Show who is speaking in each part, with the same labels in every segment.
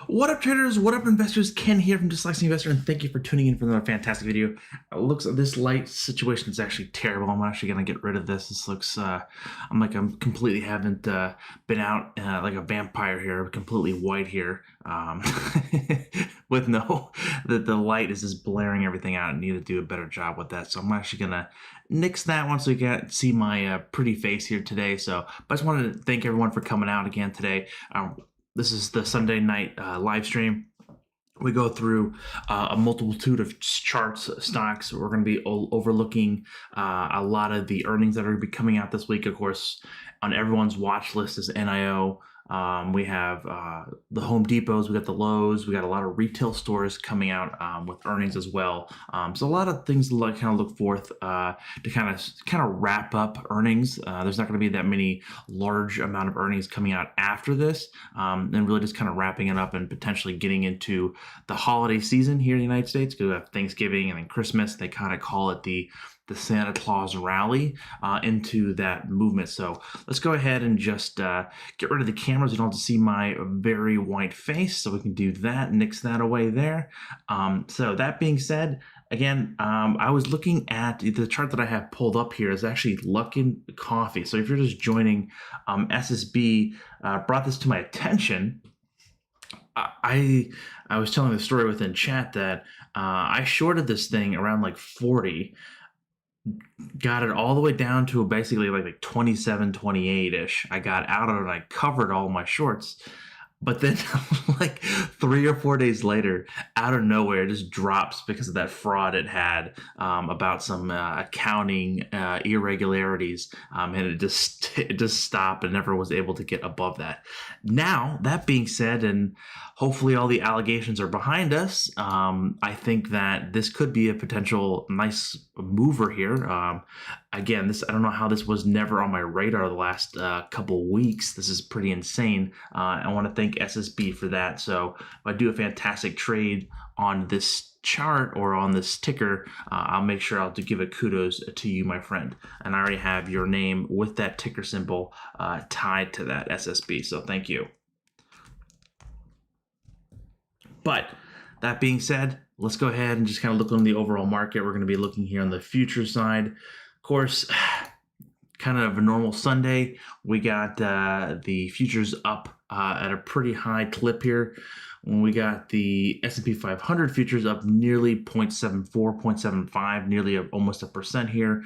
Speaker 1: What up, traders? What up, investors? Ken here from Dyslexic Investor, and thank you for tuning in for another fantastic video. Looks like this light situation is actually terrible. I'm actually gonna get rid of this. This looks, I'm completely haven't been out like a vampire here, completely white here, with no, the light is just blaring everything out. I need to do a better job with that. So I'm actually gonna nix that once we see my pretty face here today. So, but I just wanted to thank everyone for coming out again today. This is the Sunday night live stream. We go through a multitude of charts, stocks. We're going to be overlooking a lot of the earnings that are going to be coming out this week. Of course, on everyone's watch list is Nio. We have the Home Depots, we got the Lowe's, we got a lot of retail stores coming out with earnings as well. So a lot of things to kind of look forth to kind of wrap up earnings. There's not going to be that many large amount of earnings coming out after this, and really just kind of wrapping it up and potentially getting into the holiday season here in the United States, because we have Thanksgiving and then Christmas. They kind of call it the Santa Claus rally into that movement. So let's go ahead and just get rid of the cameras. You don't have to see my very white face, so we can do that, nix that away there. So that being said, again, I was looking at the chart that I have pulled up here is actually Luckin Coffee. So if you're just joining, SSB brought this to my attention. I was telling the story within chat that I shorted this thing around like 40, got it all the way down to basically like 27, 28-ish. I got out of it and I covered all my shorts. But then like 3 or 4 days later, out of nowhere, it just drops because of that fraud it had about some accounting irregularities, and it just stopped and never was able to get above that. Now, that being said, and hopefully all the allegations are behind us, I think that this could be a potential nice mover here. Again, I don't know how this was never on my radar the last couple weeks. This is pretty insane. I want to thank SSB for that. So if I do a fantastic trade on this chart or on this ticker, I'll make sure I'll give a kudos to you, my friend. And I already have your name with that ticker symbol tied to that SSB. So thank you. But that being said, let's go ahead and just kind of look on the overall market. We're going to be looking here on the future side. Of course, kind of a normal Sunday. We got the futures up at a pretty high clip here. When we got the S&P 500 futures up nearly 0.74, 0.75, nearly almost 1% here,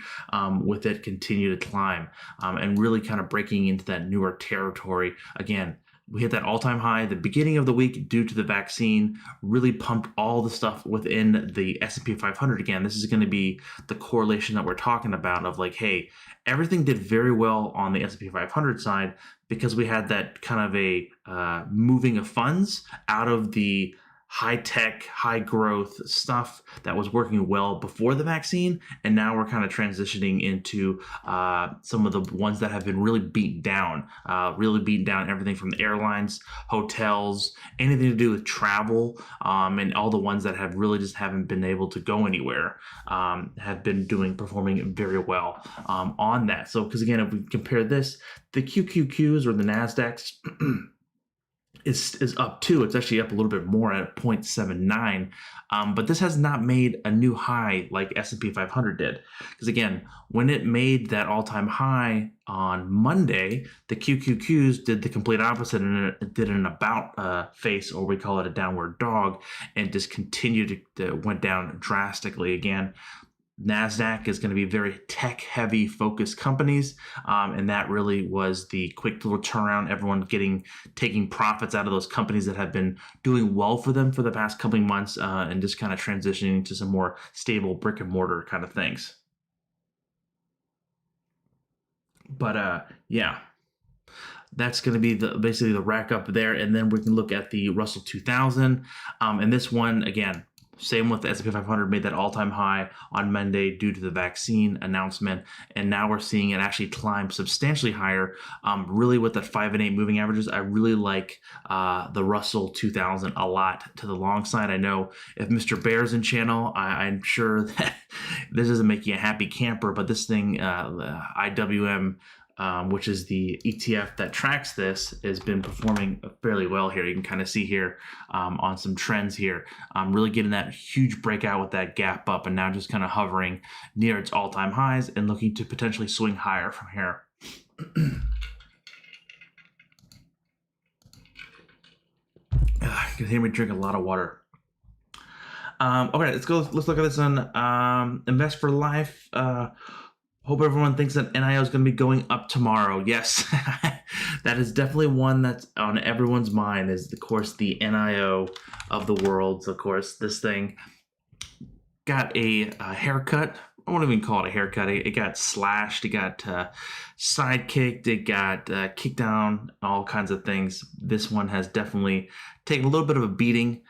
Speaker 1: with it continue to climb and really kind of breaking into that newer territory. Again, we hit that all-time high at the beginning of the week due to the vaccine, really pumped all the stuff within the S&P 500. Again, this is going to be the correlation that we're talking about of like, hey, everything did very well on the S&P 500 side because we had that kind of a moving of funds out of the high-tech, high-growth stuff that was working well before the vaccine, and now we're kind of transitioning into some of the ones that have been really beaten down, everything from the airlines, hotels, anything to do with travel, and all the ones that have really just haven't been able to go anywhere, have been performing very well on that. So, because again, if we compare this, the QQQs or the NASDAQs, is up too. It's actually up a little bit more at 0.79, but this has not made a new high like S&P 500 did. Because again, when it made that all-time high on Monday, the QQQs did the complete opposite, and it did an about face, or we call it a downward dog, and just continued to went down drastically again. NASDAQ is going to be very tech-heavy focused companies, and that really was the quick little turnaround. Everyone taking profits out of those companies that have been doing well for them for the past couple of months, and just kind of transitioning to some more stable brick and mortar kind of things. But yeah, that's going to be basically the rack up there, and then we can look at the Russell 2000, and this one again. Same with the S&P 500, made that all-time high on Monday due to the vaccine announcement, and now we're seeing it actually climb substantially higher. Really with the 5 and 8 moving averages, I really like the Russell 2000 a lot to the long side. I know if Mr. Bear's in channel, I'm sure that this doesn't make you a happy camper, but this thing, IWM which is the ETF that tracks this, has been performing fairly well here. You can kind of see here on some trends here, really getting that huge breakout with that gap up, and now just kind of hovering near its all-time highs and looking to potentially swing higher from here. You can hear me drink a lot of water. Okay, let's go. Let's look at this on Invest for Life. Hope everyone thinks that NIO is going to be going up tomorrow. Yes, that is definitely one that's on everyone's mind. Is of course the NIO of the world. So, of course, this thing got a haircut. I won't even call it a haircut. It got slashed. It got sidekicked. It got kicked down. All kinds of things. This one has definitely taken a little bit of a beating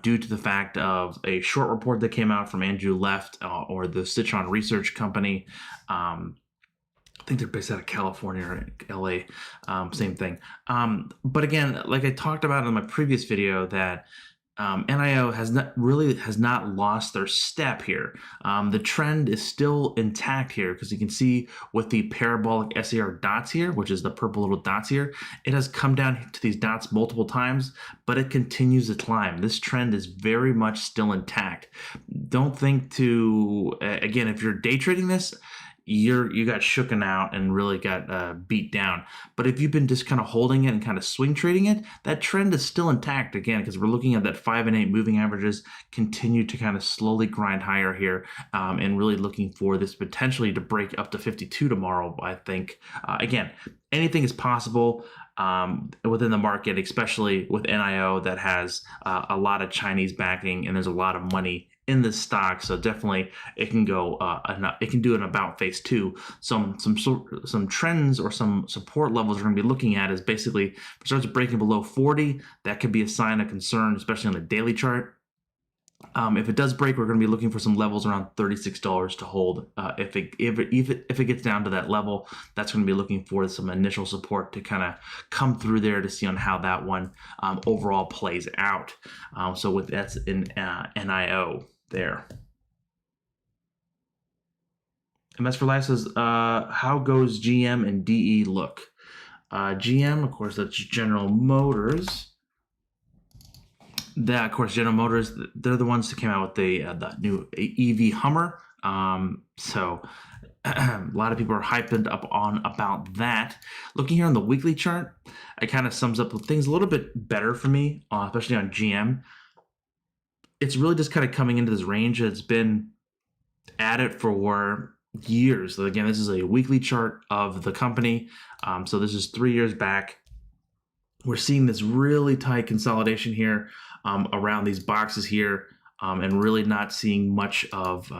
Speaker 1: due to the fact of a short report that came out from Andrew Left or the Citron Research Company. I think they're based out of California or LA. Same thing. But again, like I talked about in my previous video, that NIO has not lost their step here. The trend is still intact here, because you can see with the parabolic SAR dots here, which is the purple little dots here, it has come down to these dots multiple times, but it continues to climb. This trend is very much still intact. Don't think to, again, if you're day trading this, you got shooken out and really got beat down. But if you've been just kind of holding it and kind of swing trading it, that trend is still intact, again, because we're looking at that 5 and 8 moving averages continue to kind of slowly grind higher here, and really looking for this potentially to break up to 52 tomorrow, I think. Again, anything is possible within the market, especially with NIO that has a lot of Chinese backing, and there's a lot of money in this stock. So definitely it can go it can do an about face too. Some trends or some support levels we're going to be looking at is basically, if it starts breaking below 40, that could be a sign of concern, especially on the daily chart. If it does break, we're going to be looking for some levels around $36 to hold. If it gets down to that level, that's going to be looking for some initial support to kind of come through there to see on how that one overall plays out. So with that's in NIO there. Invest for Life says, how goes GM and DE look? GM, of course, that's General Motors. That, of course, General Motors, they're the ones that came out with the new EV Hummer. So a lot of people are hyped up on about that. Looking here on the weekly chart, it kind of sums up things a little bit better for me, especially on GM. It's really just kind of coming into this range that's been at it for years. So again, this is a weekly chart of the company. So this is 3 years back. We're seeing this really tight consolidation here around these boxes here, and really not seeing much of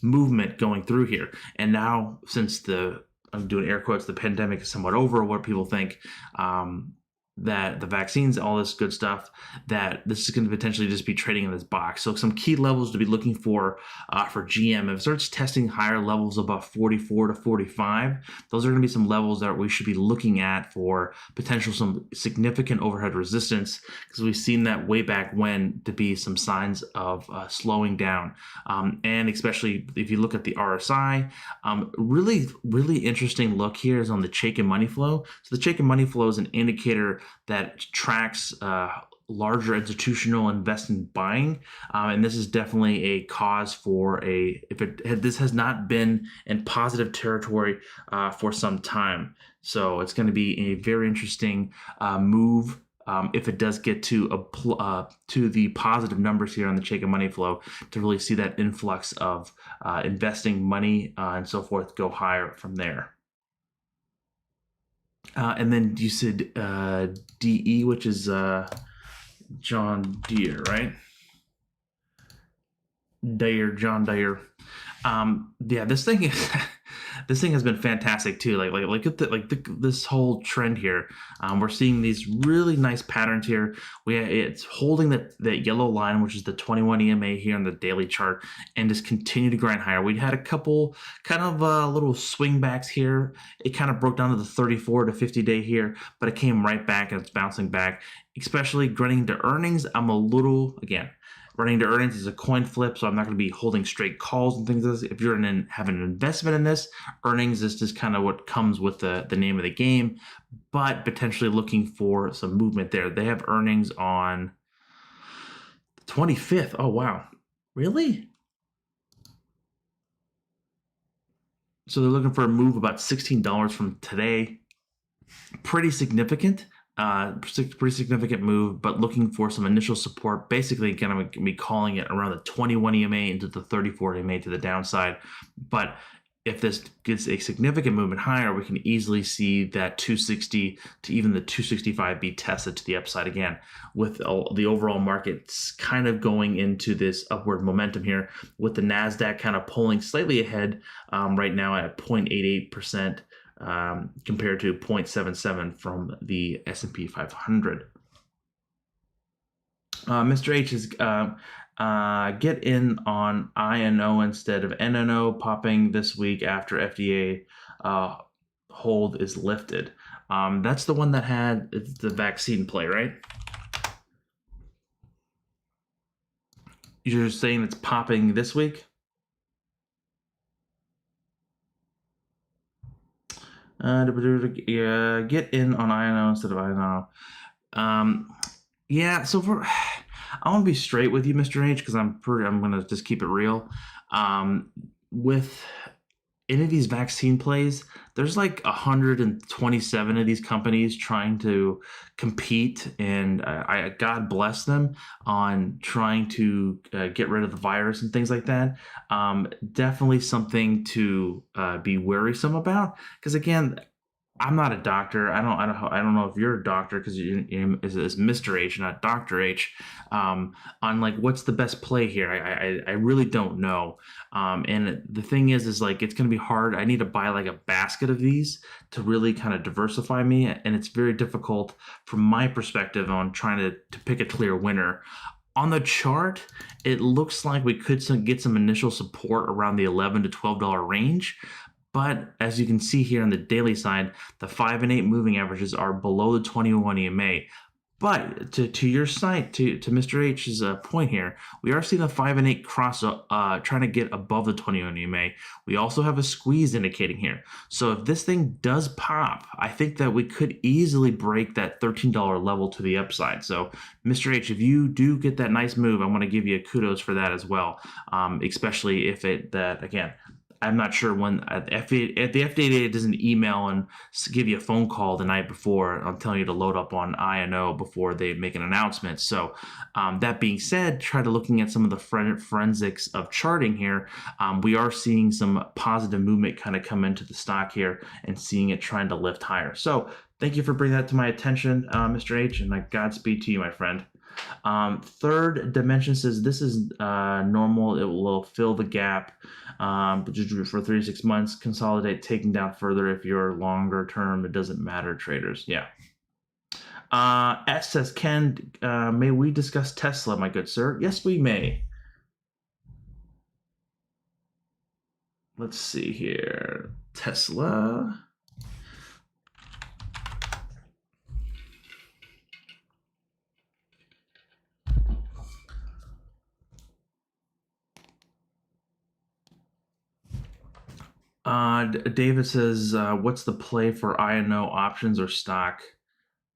Speaker 1: movement going through here. And now, since I'm doing air quotes, the pandemic is somewhat over, what people think, that the vaccines, all this good stuff, that this is going to potentially just be trading in this box. So some key levels to be looking for GM. If it starts testing higher levels above 44 to 45, those are going to be some levels that we should be looking at for potential some significant overhead resistance, because we've seen that way back when to be some signs of slowing down. And especially if you look at the RSI, really interesting look here is on the Chaikin money flow. So the Chaikin money flow is an indicator that tracks larger institutional investment buying, and this is definitely a cause for this has not been in positive territory for some time. So it's going to be a very interesting move if it does get to the positive numbers here on the Chaikin money flow, to really see that influx of investing money and so forth go higher from there. And then you said DE, which is John Deere, right? John Deere. Yeah, this thing has been fantastic too. This whole trend here. We're seeing these really nice patterns here. It's holding that yellow line, which is the 21 EMA here on the daily chart, and just continue to grind higher. We had a couple kind of little swing backs here. It kind of broke down to the 34 to 50 day here, but it came right back and it's bouncing back. Especially grinding to earnings, I'm a little, again, Running to earnings is a coin flip, so I'm not going to be holding straight calls and things like this. If you're having an investment in this, earnings is just kind of what comes with the name of the game, but potentially looking for some movement there. They have earnings on the 25th. Oh, wow. Really? So they're looking for a move about $16 from today. Pretty significant. Pretty significant move, but looking for some initial support. Basically, again, I'm going to be calling it around the 21 EMA into the 34 EMA to the downside. But if this gets a significant movement higher, we can easily see that 260 to even the 265 be tested to the upside again, with the overall markets kind of going into this upward momentum here, with the NASDAQ kind of pulling slightly ahead right now at 0.88%. Compared to 0.77 from the S&P 500. Mr. H is get in on INO instead of NNO, popping this week after FDA hold is lifted. That's the one that had the vaccine play, right? You're saying it's popping this week? Get in on INO instead of INO. Yeah, so I want to be straight with you, Mr. H, because I'm going to just keep it real. With any of these vaccine plays, there's like 127 of these companies trying to compete, and God bless them on trying to get rid of the virus and things like that. Definitely something to be worrisome about, because again, I'm not a doctor. I don't know if you're a doctor, because it's Mr. H, not Dr. H. On like what's the best play here. I really don't know. And the thing is like it's gonna be hard. I need to buy like a basket of these to really kind of diversify me, and it's very difficult from my perspective on trying to pick a clear winner. On the chart, it looks like we could get some initial support around the $11 to $12 range. But as you can see here on the daily side, the 5 and 8 moving averages are below the 21 EMA. But to your site, to Mr. H's point here, we are seeing the 5 and 8 cross trying to get above the 21 EMA. We also have a squeeze indicating here. So if this thing does pop, I think that we could easily break that $13 level to the upside. So Mr. H, if you do get that nice move, I want to give you kudos for that as well, especially if again, I'm not sure when if the FDA doesn't email and give you a phone call the night before, I'm telling you to load up on INO before they make an announcement. So that being said, try to looking at some of the forensics of charting here. We are seeing some positive movement kind of come into the stock here and seeing it trying to lift higher. So thank you for bringing that to my attention, Mr. H, and Godspeed to you, my friend. Third dimension says this is normal. It will fill the gap for 36 months, consolidate, taking down further if you're longer term. It doesn't matter, traders. Yeah. S says, Ken, may we discuss Tesla, my good sir? Yes, we may. Let's see here. Tesla. David says, what's the play for INO options or stock?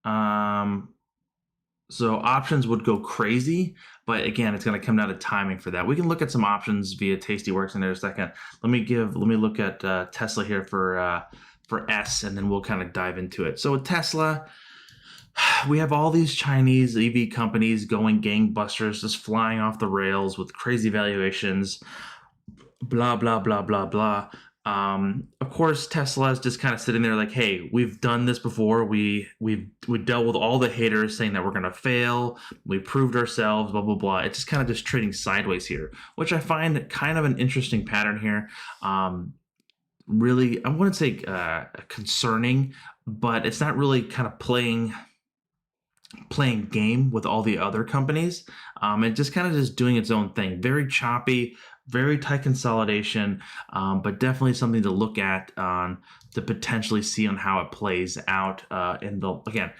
Speaker 1: So options would go crazy, but again, it's going to come down to timing for that. We can look at some options via Tastyworks in there a second. Let me look at Tesla here for S, and then we'll kind of dive into it. So with Tesla, we have all these Chinese EV companies going gangbusters, just flying off the rails with crazy valuations, blah, blah, blah, blah, blah. Of course, Tesla is just kind of sitting there like, hey, we've done this before. We dealt with all the haters saying that we're going to fail. We proved ourselves, blah, blah, blah. It's just kind of just trading sideways here, which I find kind of an interesting pattern here. Really, I wouldn't say concerning, but it's not really kind of playing game with all the other companies. And just kind of just doing its own thing. Very choppy, very tight consolidation, but definitely something to look at to potentially see on how it plays out again,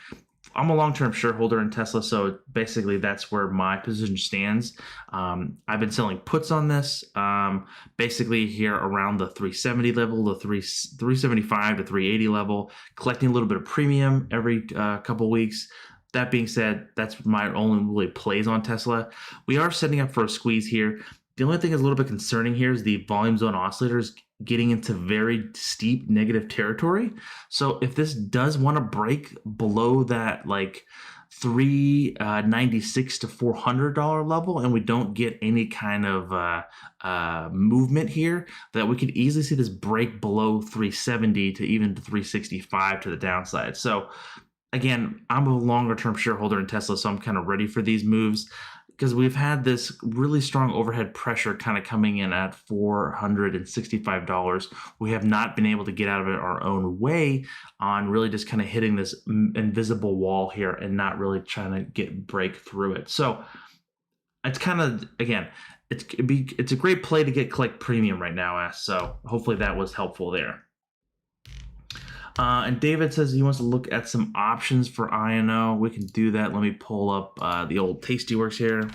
Speaker 1: I'm a long-term shareholder in Tesla, so basically that's where my position stands. I've been selling puts on this, basically here around the 370 level, the 375 to 380 level, collecting a little bit of premium every couple weeks. That being said, that's my only really plays on Tesla. We are setting up for a squeeze here. The only thing that's a little bit concerning here is the volume zone oscillators getting into very steep negative territory. So if this does want to break below that like 396 to $400 level, and we don't get any kind of movement here, that we could easily see this break below 370 to even to 365 to the downside. So again, I'm a longer term shareholder in Tesla, so I'm kind of ready for these moves because we've had this really strong overhead pressure kind of coming in at $465. We have not been able to get out of it our own way on really just kind of hitting this invisible wall here and not really trying to break through it. So it's kind of, again, it's a great play to collect premium right now, so hopefully that was helpful there. And David says he wants to look at some options for INO. We can do that. Let me pull up the old Tastyworks here.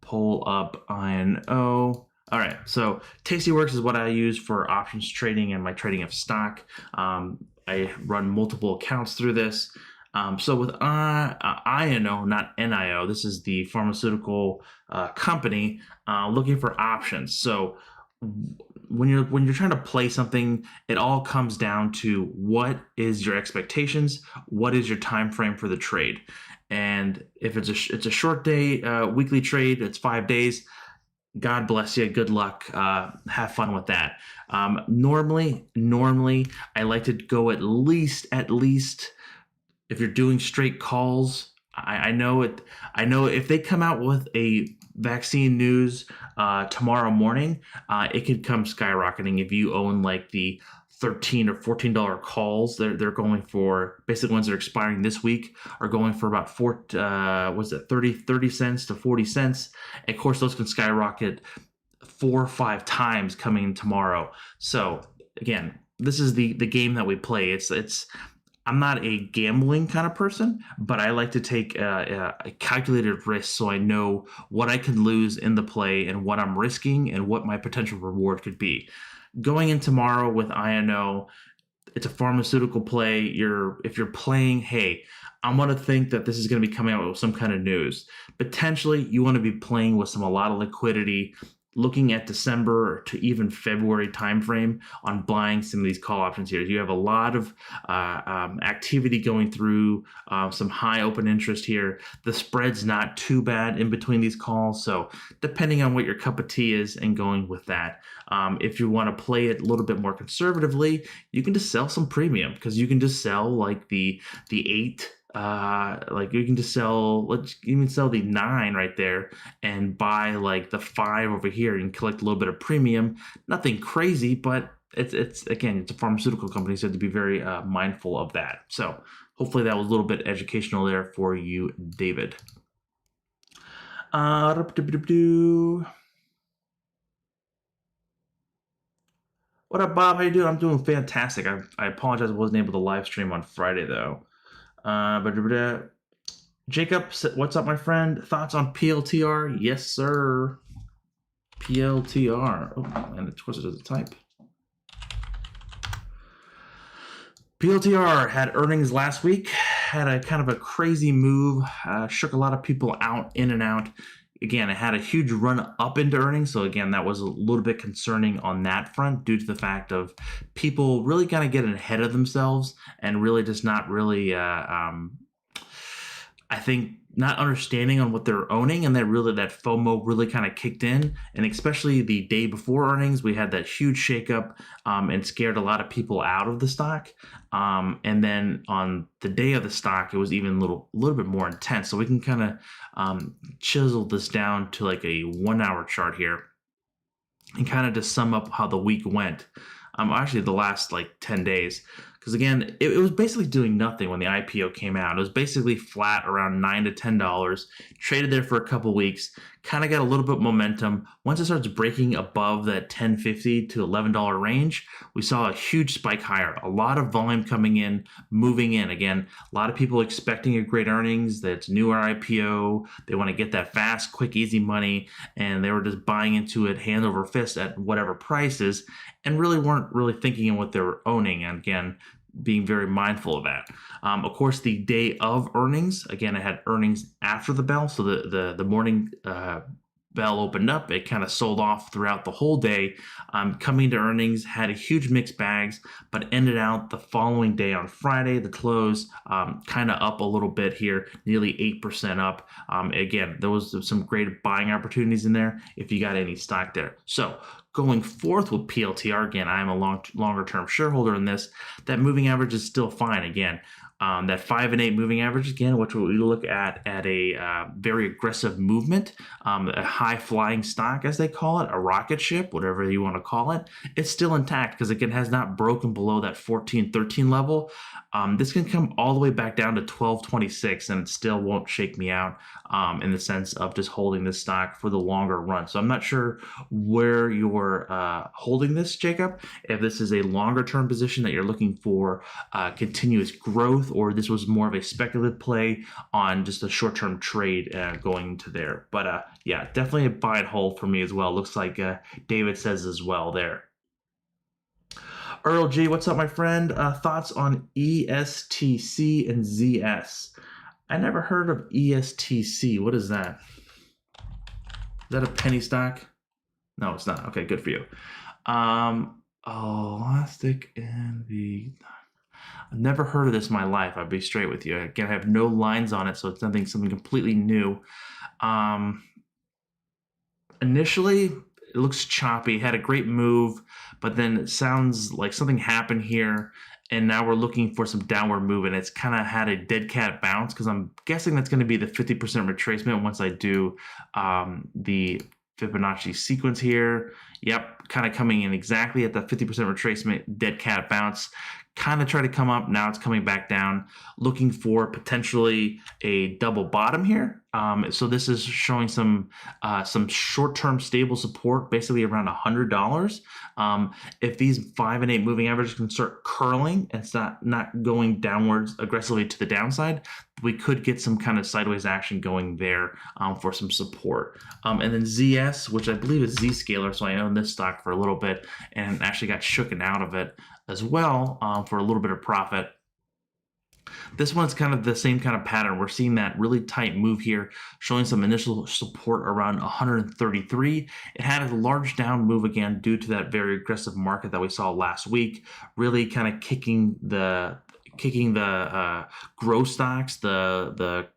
Speaker 1: Pull up INO. All right, so Tastyworks is what I use for options trading and my trading of stock. I run multiple accounts through this. So with INO, not NIO, this is the pharmaceutical company looking for options. So when you're trying to play something, it all comes down to what is your expectations, what is your time frame for the trade, and if it's a short day weekly trade, it's 5 days. God bless you. Good luck. Have fun with that. Normally, I like to go at least if you're doing straight calls. I know if they come out with a vaccine news tomorrow morning, it could come skyrocketing. If you own like the $13 or $14 calls, they're going for, basically ones that are expiring this week are going for about 30 cents to 40 cents. And of course, those can skyrocket 4 or 5 times coming tomorrow. So again, this is the game that we play. It's I'm not a gambling kind of person, but I like to take a calculated risk so I know what I could lose in the play and what I'm risking and what my potential reward could be. Going in tomorrow with INO, it's a pharmaceutical play. If you're playing, hey, I'm going to think that this is going to be coming out with some kind of news. Potentially, you want to be playing with a lot of liquidity, looking at December to even February timeframe on buying some of these call options here. You have a lot of activity going through, some high open interest here. The spread's not too bad in between these calls, so depending on what your cup of tea is and going with that. If you want to play it a little bit more conservatively, you can just sell some premium, because you can just sell like the 8, like you can just sell, let's even sell the 9 right there and buy like the 5 over here and collect a little bit of premium. Nothing crazy, but it's again, it's a pharmaceutical company, so you have to be very mindful of that. So hopefully that was a little bit educational there for you, David. What up, Bob? How you doing? I'm doing fantastic. I apologize I wasn't able to live stream on Friday though. Jacob, what's up, my friend? Thoughts on PLTR? Yes, sir. PLTR. Oh, and of course it doesn't type. PLTR had earnings last week. Had a kind of a crazy move. Shook a lot of people in and out. Again, it had a huge run up into earnings. So again, that was a little bit concerning on that front due to the fact of people really kind of getting ahead of themselves and really just not really, I think, not understanding on what they're owning, and that FOMO really kind of kicked in. And especially the day before earnings, we had that huge shakeup and scared a lot of people out of the stock. And then on the day of the stock, it was even a little bit more intense. So we can kind of chisel this down to like a 1-hour chart here and kind of just sum up how the week went. Actually, the last like 10 days. because again, it was basically doing nothing when the IPO came out. It was basically flat around $9 to $10, traded there for a couple weeks, kind of got a little bit momentum. Once it starts breaking above that $10.50 to $11 range, we saw a huge spike higher. A lot of volume coming in, moving in. Again, a lot of people expecting a great earnings. That's newer IPO. They want to get that fast, quick, easy money, and they were just buying into it hand over fist at whatever prices, and really weren't really thinking in what they were owning. And again, being very mindful of that. Of course, the day of earnings, again, I had earnings after the bell. So the morning bell opened up, it kind of sold off throughout the whole day. Coming to earnings, had a huge mixed bags, but ended out the following day on Friday, the close, kind of up a little bit here, nearly 8% up. Again, there was some great buying opportunities in there if you got any stock there. So going forth with PLTR, again, I'm a longer term shareholder in this. That moving average is still fine. Again, that 5 and 8 moving average, again, which we look at a very aggressive movement, a high flying stock, as they call it, a rocket ship, whatever you want to call it, it's still intact because it has not broken below that 14-13 level. This can come all the way back down to 12.26, and it still won't shake me out in the sense of just holding this stock for the longer run. So I'm not sure where you're holding this, Jacob, if this is a longer term position that you're looking for continuous growth, or this was more of a speculative play on just a short-term trade going into there. But yeah, definitely a buy and hold for me as well. Looks like David says as well there. Earl G, what's up, my friend? Thoughts on ESTC and ZS? I never heard of ESTC. What is that? Is that a penny stock? No, it's not. Okay, good for you. Elastic and the... I've never heard of this in my life. I'll be straight with you. Again, I have no lines on it, so it's something completely new. Initially, it looks choppy. Had a great move, but then it sounds like something happened here, and now we're looking for some downward move, and it's kind of had a dead cat bounce, because I'm guessing that's going to be the 50% retracement once I do the Fibonacci sequence here. Yep, kind of coming in exactly at the 50% retracement, dead cat bounce. Kind of try to come up. Now it's coming back down, looking for potentially a double bottom here. So this is showing some short-term stable support, basically around $100. If these 5 and 8 moving averages can start curling and it's not going downwards aggressively to the downside, we could get some kind of sideways action going there for some support. And then ZS, which I believe is Zscaler, so I owned this stock for a little bit and actually got shooken out of it as well for a little bit of profit. This one's kind of the same kind of pattern. We're seeing that really tight move here, showing some initial support around 133. It had a large down move again due to that very aggressive market that we saw last week, really kind of kicking the growth stocks, the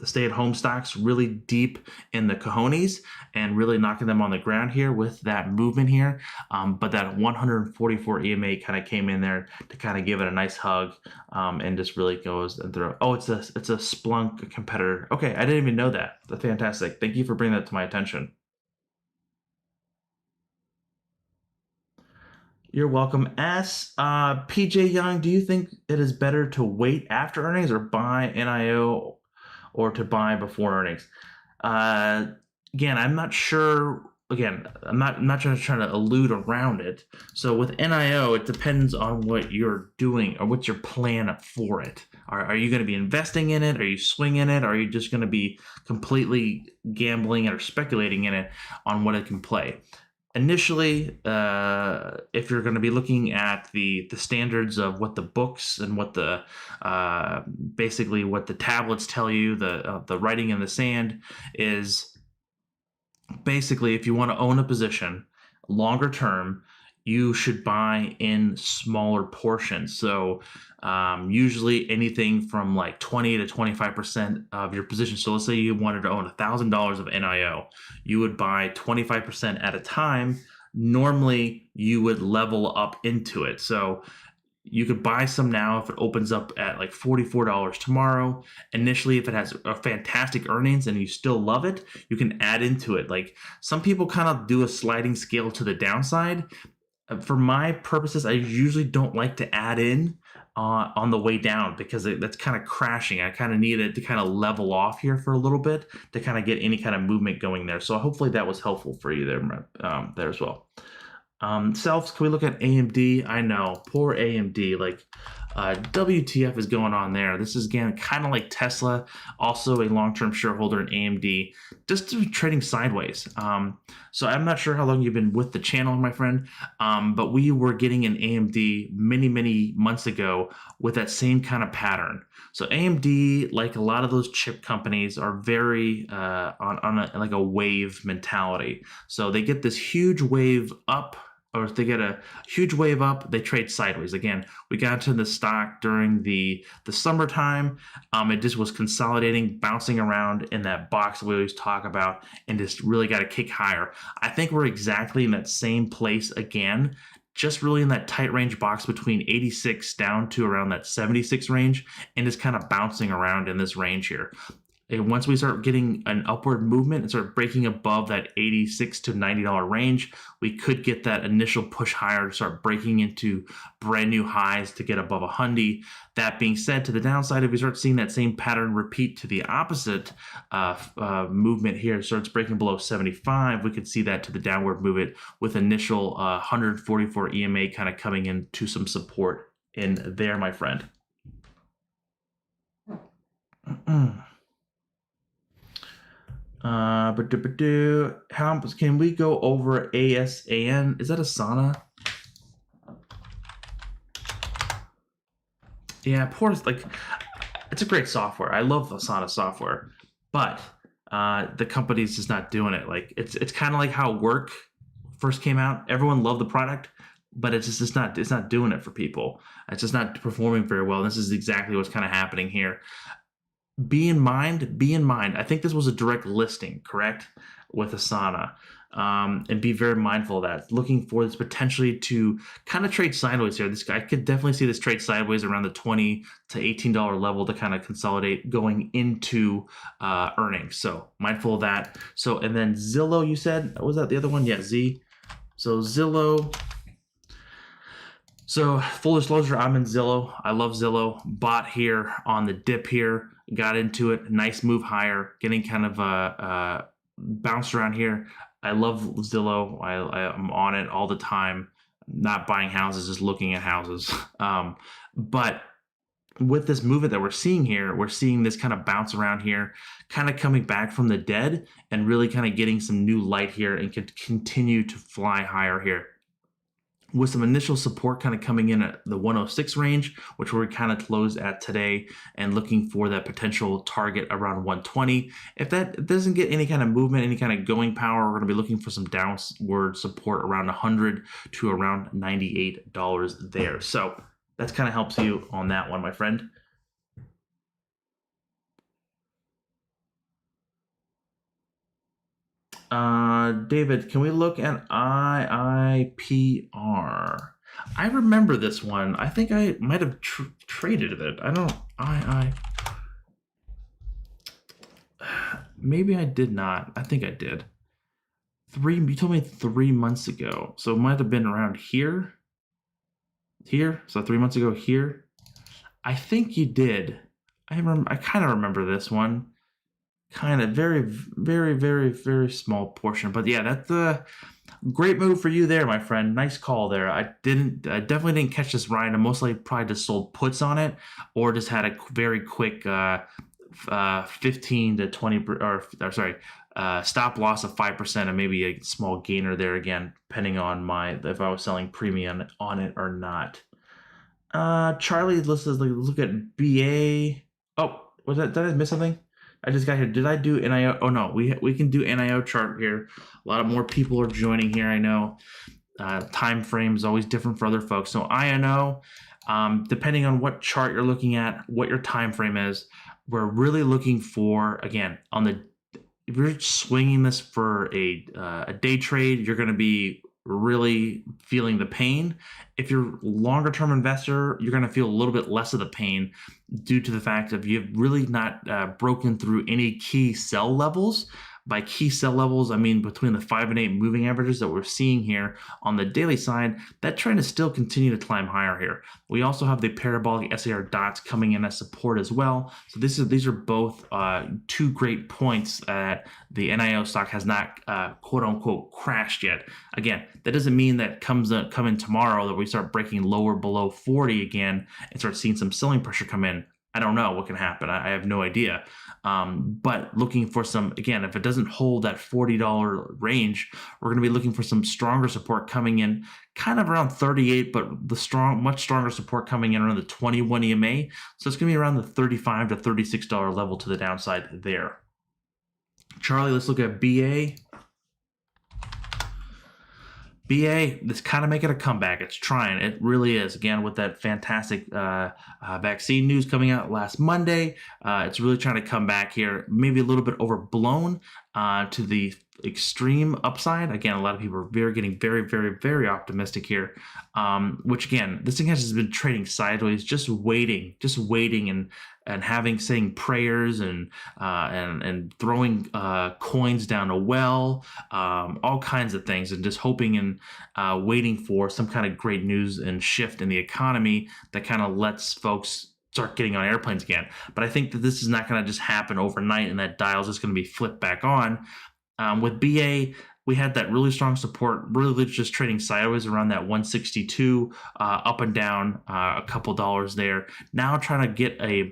Speaker 1: stay-at-home stocks really deep in the cojones and really knocking them on the ground here with that movement here. But that 144 EMA kind of came in there to kind of give it a nice hug and just really goes and through. Oh, it's a Splunk competitor. Okay, I didn't even know that. That's fantastic. Thank you for bringing that to my attention. You're welcome. PJ Young, do you think it is better to wait after earnings or buy NIO, or to buy before earnings? Again, I'm not sure. Again, I'm not trying to elude around it. So with NIO, it depends on what you're doing or what's your plan for it. Are you going to be investing in it? Are you swinging it? Or are you just going to be completely gambling or speculating in it on what it can play? Initially, if you're going to be looking at the standards of what the books and what the basically what the tablets tell you, the writing in the sand is basically, if you want to own a position longer term, you should buy in smaller portions. So usually anything from like 20 to 25% of your position. So let's say you wanted to own $1,000 of NIO, you would buy 25% at a time. Normally you would level up into it. So you could buy some now if it opens up at like $44 tomorrow. Initially, if it has a fantastic earnings and you still love it, you can add into it. Like some people kind of do a sliding scale to the downside. For my purposes, I usually don't like to add in on the way down because that's kind of crashing. I kind of need it to kind of level off here for a little bit to kind of get any kind of movement going there. So hopefully that was helpful for you there as well. Selves, can we look at AMD? I know, poor AMD. Like, WTF is going on there? This is, again, kind of like Tesla, also a long-term shareholder in AMD, just trading sideways. So I'm not sure how long you've been with the channel, my friend, but we were getting an AMD many, many months ago with that same kind of pattern. So AMD, like a lot of those chip companies, are very on like a wave mentality. So they get this huge wave up, or if they get a huge wave up, they trade sideways. Again, we got into the stock during the summertime. It just was consolidating, bouncing around in that box we always talk about, and just really got to kick higher. I think we're exactly in that same place again, just really in that tight range box between 86 down to around that 76 range, and just kind of bouncing around in this range here. And once we start getting an upward movement and start breaking above that $86 to $90 range, we could get that initial push higher to start breaking into brand new highs to get above 100. That being said, to the downside, if we start seeing that same pattern repeat to the opposite movement here, starts breaking below 75, we could see that to the downward movement with initial 144 EMA kind of coming into some support in there, my friend. How can we go over ASAN? Is that Asana? Yeah, poor. Like, it's a great software. I love Asana software, but the company's just not doing it. Like, it's kind of like how Work first came out. Everyone loved the product, but it's not doing it for people. It's just not performing very well. And this is exactly what's kind of happening here. Be in mind, I think this was a direct listing, correct, with Asana. And be very mindful of that. Looking for this potentially to kind of trade sideways here. This guy could definitely see this trade sideways around the $20 to $18 level to kind of consolidate going into earnings. So mindful of that. So, and then Zillow, you said, was that the other one? Yeah, Z. So Zillow. So full disclosure, I'm in Zillow. I love Zillow. Bought here on the dip here. Got into it, nice move higher, getting kind of bounced around here. I love Zillow. I'm on it all the time, not buying houses, just looking at houses. But with this movement that we're seeing here, we're seeing this kind of bounce around here, kind of coming back from the dead and really kind of getting some new light here and could continue to fly higher here, with some initial support kind of coming in at the 106 range, which we're kind of closed at today, and looking for that potential target around 120. If that doesn't get any kind of movement, any kind of going power, we're going to be looking for some downward support around 100 to around $98 there. So that's kind of helps you on that one, my friend. David, can we look at IIPR? I remember this one. I think I might have traded it. I don't. Maybe I did not. I think I did. You told me 3 months ago, so it might have been around here. Here, so 3 months ago here. I think you did. I kind of remember this one. Kind of very, very, very, very small portion, but yeah, that's a great move for you there, my friend. Nice call there. I definitely didn't catch this right. I mostly probably just sold puts on it, or just had a very quick 15 to 20 stop loss of 5% and maybe a small gainer there again, depending on if I was selling premium on it or not. Charlie, let's look at BA. Oh, did I miss something? I just got here. Did I do NIO? Oh no, we can do NIO chart here. A lot of more people are joining here. I know time frame is always different for other folks. So INO, depending on what chart you're looking at, what your time frame is, we're really looking for, again, if you're swinging this for a day trade, you're going to be really feeling the pain. If you're a longer term investor, you're going to feel a little bit less of the pain due to the fact that you've really not broken through any key sell levels. by key sell levels, I mean between the 5 and 8 moving averages that we're seeing here on the daily side, that trend is still continuing to climb higher here. We also have the parabolic SAR dots coming in as support as well. So these are both two great points that the NIO stock has not quote unquote crashed yet. Again, that doesn't mean that come in tomorrow that we start breaking lower below 40 again and start seeing some selling pressure come in. I don't know what can happen. I have no idea. But looking for some, again, if it doesn't hold that $40 range, we're going to be looking for some stronger support coming in kind of around 38, but much stronger support coming in around the 21 EMA. So it's going to be around the $35 to $36 level to the downside there. Charlie, let's look at BA. BA, this kind of making a comeback. It's trying. It really is. Again, with that fantastic vaccine news coming out last Monday, it's really trying to come back here. Maybe a little bit overblown to the extreme upside. Again, a lot of people are getting very, very, very optimistic here. Which again, this thing has just been trading sideways, just waiting and saying prayers and throwing coins down a well, all kinds of things, and just hoping and waiting for some kind of great news and shift in the economy that kind of lets folks start getting on airplanes again. But I think that this is not going to just happen overnight and that dial is just going to be flipped back on. With BA, we had that really strong support, really just trading sideways around that 162, up and down a couple dollars there. Now trying to get a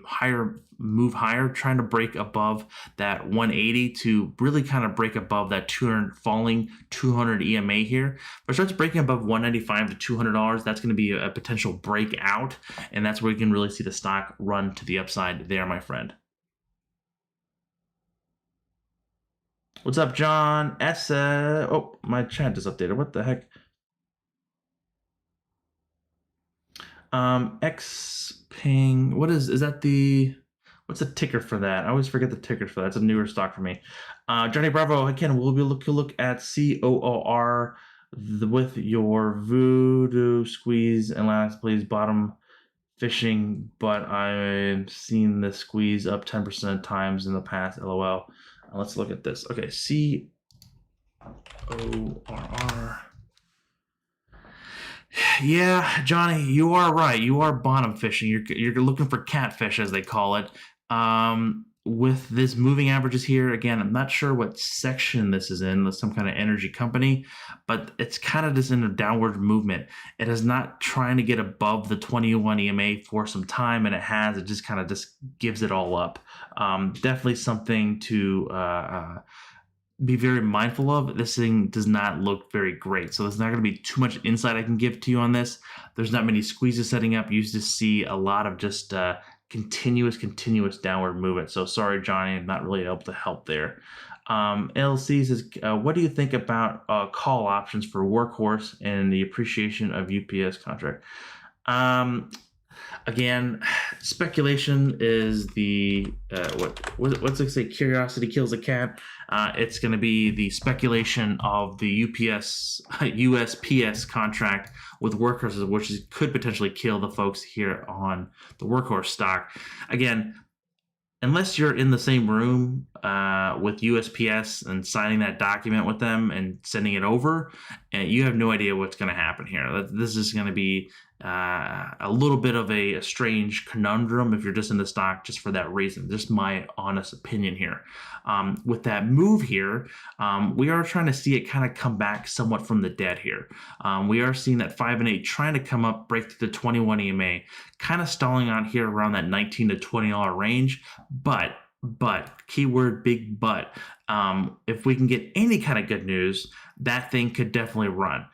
Speaker 1: move higher, trying to break above that 180 to really kind of break above that 200 EMA here. If it starts breaking above 195 to $200, that's going to be a potential breakout, and that's where you can really see the stock run to the upside there, my friend. What's up, John? Oh, my chat just updated. What the heck? XPeng. What's the ticker for that? I always forget the ticker for that. It's a newer stock for me. Johnny Bravo, again, we'll look at COOR with your voodoo squeeze. And last, please, bottom fishing, but I've seen the squeeze up 10% times in the past, LOL. Let's look at this. Okay, CORR. Yeah, Johnny, you are right. You are bottom fishing. You're looking for catfish, as they call it. With this moving averages here, again, I'm not sure what section this is in, some kind of energy company, but it's kind of just in a downward movement. It is not trying to get above the 21 EMA for some time, and it just kind of just gives it all up. Definitely something to be very mindful of. This thing does not look very great, so there's not going to be too much insight I can give to you on this. There's not many squeezes setting up. You just see a lot of just continuous downward movement. So sorry, Johnny, I'm not really able to help there. LC says, what do you think about call options for Workhorse and the appreciation of UPS contract? Again, speculation is the what's it say? Curiosity kills a cat. It's going to be the speculation of the USPS contract with Workhorse, which could potentially kill the folks here on the Workhorse stock. Again, unless you're in the same room with USPS and signing that document with them and sending it over, and you have no idea what's going to happen here. This is going to be a little bit of a strange conundrum if you're just in the stock just for that reason. Just my honest opinion here. With that move here, we are trying to see it kind of come back somewhat from the dead here. We are seeing that 5 and 8 trying to come up, break through the 21 EMA, kind of stalling out here around that $19 to $20 range. But keyword big but, if we can get any kind of good news, that thing could definitely run.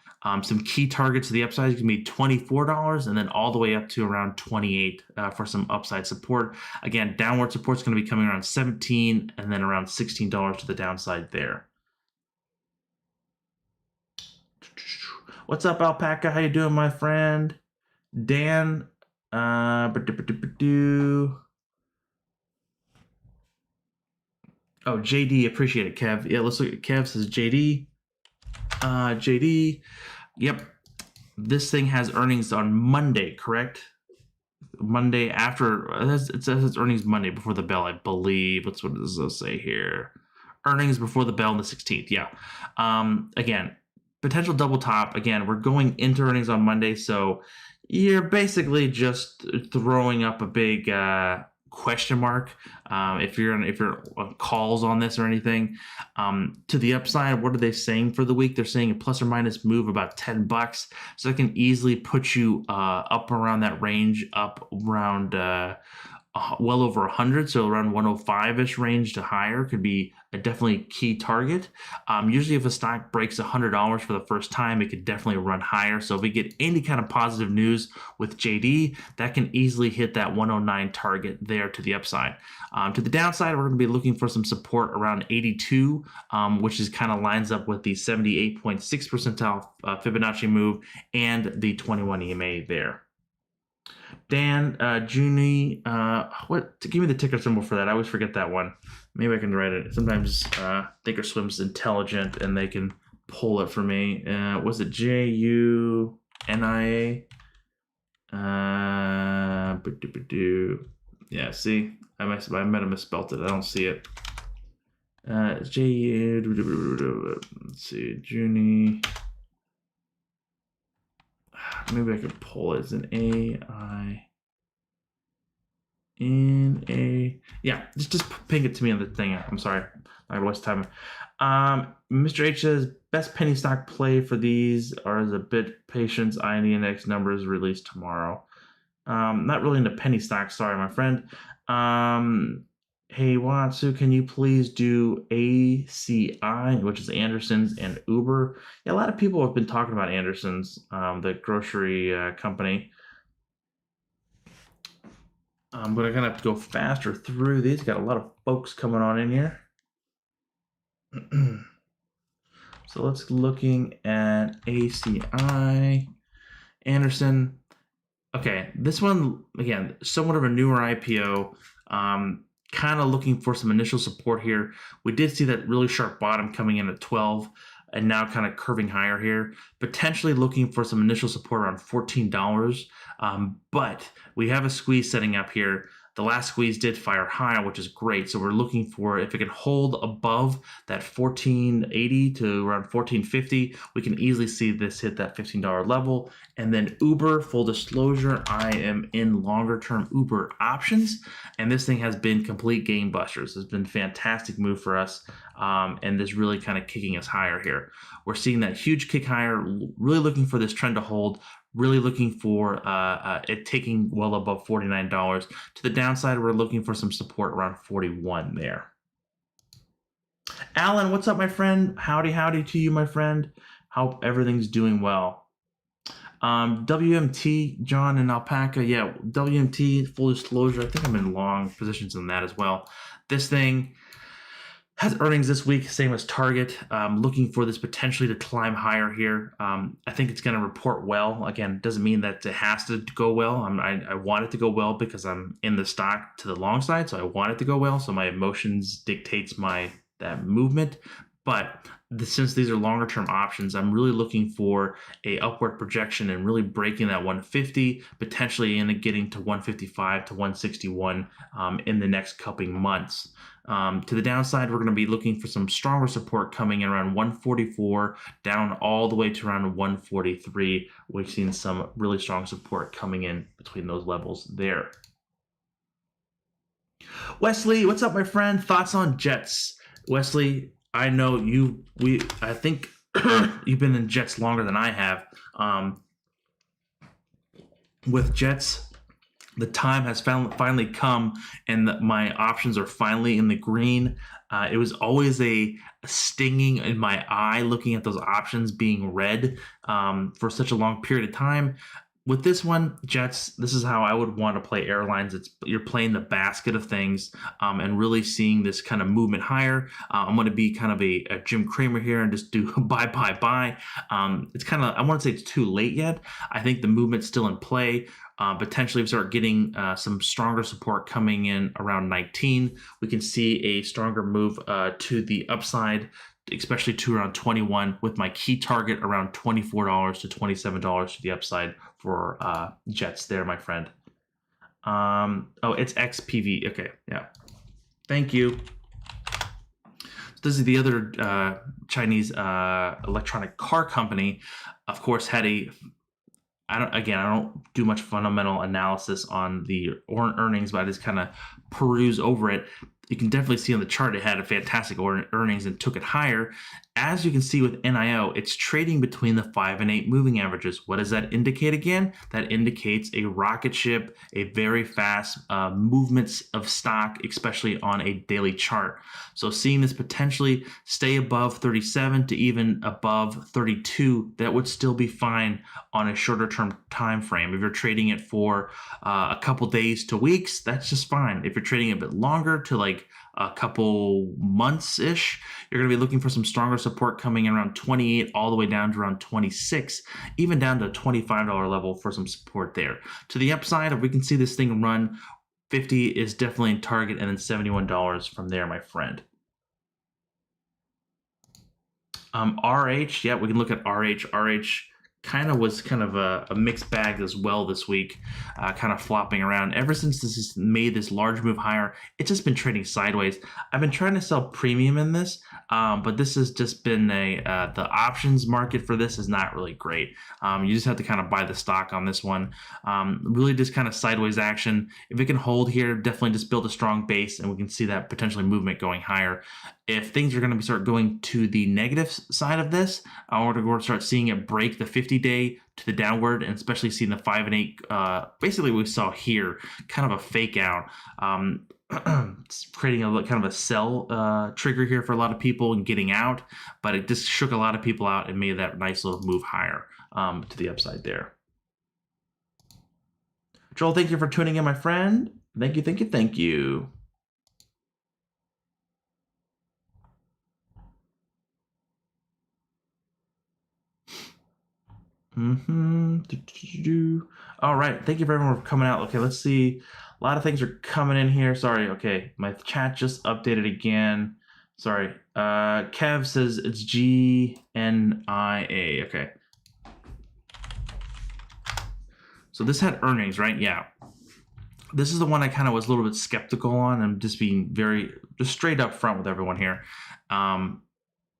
Speaker 1: Some key targets to the upside can be $24 and then all the way up to around 28 for some upside support. Again, downward support is going to be coming around 17 and then around $16 to the downside there. What's up, Alpaca? How you doing, my friend? Dan, oh, JD, appreciate it, Kev. Yeah, let's look at Kev. Says JD. JD. Yep. This thing has earnings on Monday, correct? Monday after. It says it's earnings Monday before the bell, I believe. What does this say here? earnings before the bell on the 16th. Yeah. Again, potential double top. Again, we're going into earnings on Monday, so you're basically just throwing up a big question mark if you're on calls on this or anything. To the upside, what are they saying for the week? They're saying a plus or minus move about $10, so it can easily put you up around that range, up around well over 100, so around 105-ish range to higher could be a definitely key target. Usually if a stock breaks $100 for the first time, it could definitely run higher. So if we get any kind of positive news with JD, that can easily hit that 109 target there to the upside. To the downside, we're going to be looking for some support around 82, which is kind of lines up with the 78.6 percentile Fibonacci move and the 21 EMA there. Dan, Junie, give me the ticker symbol for that. I always forget that one. Maybe I can write it. Sometimes Thinkorswim's intelligent and they can pull it for me. Was it JUNIA? Yeah, see, I might have misspelled it. I don't see it. Let's see, Junie. Maybe I could pull it as an A-I-N-A. Yeah, just ping it to me on the thing. I'm sorry. I waste time. Mr. H says, best penny stock play for these are as a bit patience. INDX numbers released tomorrow. Not really into penny stock. Sorry, my friend. Hey, Watsu, can you please do ACI, which is Anderson's, and Uber? Yeah, a lot of people have been talking about Anderson's, the grocery company. But I'm going to have to go faster through these. Got a lot of folks coming on in here. So let's looking at ACI, Anderson. Okay, this one, again, somewhat of a newer IPO. Kind of looking for some initial support here. We did see that really sharp bottom coming in at 12 and now kind of curving higher here. Potentially looking for some initial support around $14. But we have a squeeze setting up here. The last squeeze did fire higher, which is great. So we're looking for, if it can hold above that 1480 to around 1450, we can easily see this hit that $15 level. And then Uber, full disclosure, I am in longer term Uber options. And this thing has been complete game busters. It's been a fantastic move for us. And this really kind of kicking us higher here. We're seeing that huge kick higher, really looking for this trend to hold. Really looking for it taking well above $49. To the downside, we're looking for some support around 41 there. Alan, what's up, my friend? Howdy to you, my friend. Hope everything's doing well. WMT, John and Alpaca. Yeah, WMT, full disclosure. I think I'm in long positions on that as well. This thing has earnings this week, same as Target. Looking for this potentially to climb higher here. I think it's going to report well. Again, doesn't mean that it has to go well. I want it to go well because I'm in the stock to the long side, so I want it to go well. So my emotions dictates that movement. But since these are longer term options, I'm really looking for a upward projection and really breaking that 150, potentially getting to 155 to 161 in the next couple months. To the downside, we're going to be looking for some stronger support coming in around 144 down all the way to around 143. We've seen some really strong support coming in between those levels there. Wesley, what's up, my friend? Thoughts on Jets? Wesley, I know I think you've been in Jets longer than I have. With Jets, the time has finally come, and my options are finally in the green. It was always a stinging in my eye looking at those options being red for such a long period of time. With this one, Jets, this is how I would want to play airlines. You're playing the basket of things and really seeing this kind of movement higher. I'm going to be kind of a Jim Cramer here and just do buy. It's kind of, I want to say it's too late yet. I think the movement's still in play. Potentially, if we start getting some stronger support coming in around 19, we can see a stronger move to the upside, especially to around 21, with my key target around $24 to $27 to the upside for Jets there, my friend. Oh, it's XPV. Okay, yeah. Thank you. This is the other Chinese electronic car company. Of course, had a I don't do much fundamental analysis on the earnings, but I just kind of peruse over it. You can definitely see on the chart it had a fantastic earnings and took it higher. As you can see with NIO, it's trading between the 5 and 8 moving averages. What does that indicate again? That indicates a rocket ship, a very fast movements of stock, especially on a daily chart. So seeing this potentially stay above 37 to even above 32, that would still be fine on a shorter term time frame. If you're trading it for a couple days to weeks, that's just fine. If you're trading a bit longer to like a couple months-ish, you're going to be looking for some stronger support coming in around 28 all the way down to around 26, even down to a $25 level for some support there. To the upside, if we can see this thing run, 50 is definitely in target, and then $71 from there, my friend. RH, yeah, we can look at RH. RH was kind of a mixed bag as well this week, kind of flopping around. Ever since this has made this large move higher, it's just been trading sideways. I've been trying to sell premium in this, but this has just been the options market for this is not really great. You just have to kind of buy the stock on this one. Really just kind of sideways action. If it can hold here, definitely just build a strong base, and we can see that potentially movement going higher. If things are going to start going to the negative side of this, we're going to start seeing it break the 50-day to the downward, and especially seeing the 5 and 8. Basically, we saw here kind of a fake out, it's creating a kind of a sell trigger here for a lot of people and getting out, but it just shook a lot of people out and made that nice little move higher to the upside there. Joel, thank you for tuning in, my friend. Thank you, thank you, thank you. All right, thank you for everyone for coming out. Okay, let's see. A lot of things are coming in here. Sorry. Okay, my chat just updated again. Sorry. Kev says it's GNIA. Okay. So this had earnings, right? Yeah. This is the one I kind of was a little bit skeptical on. I'm just being just straight up front with everyone here.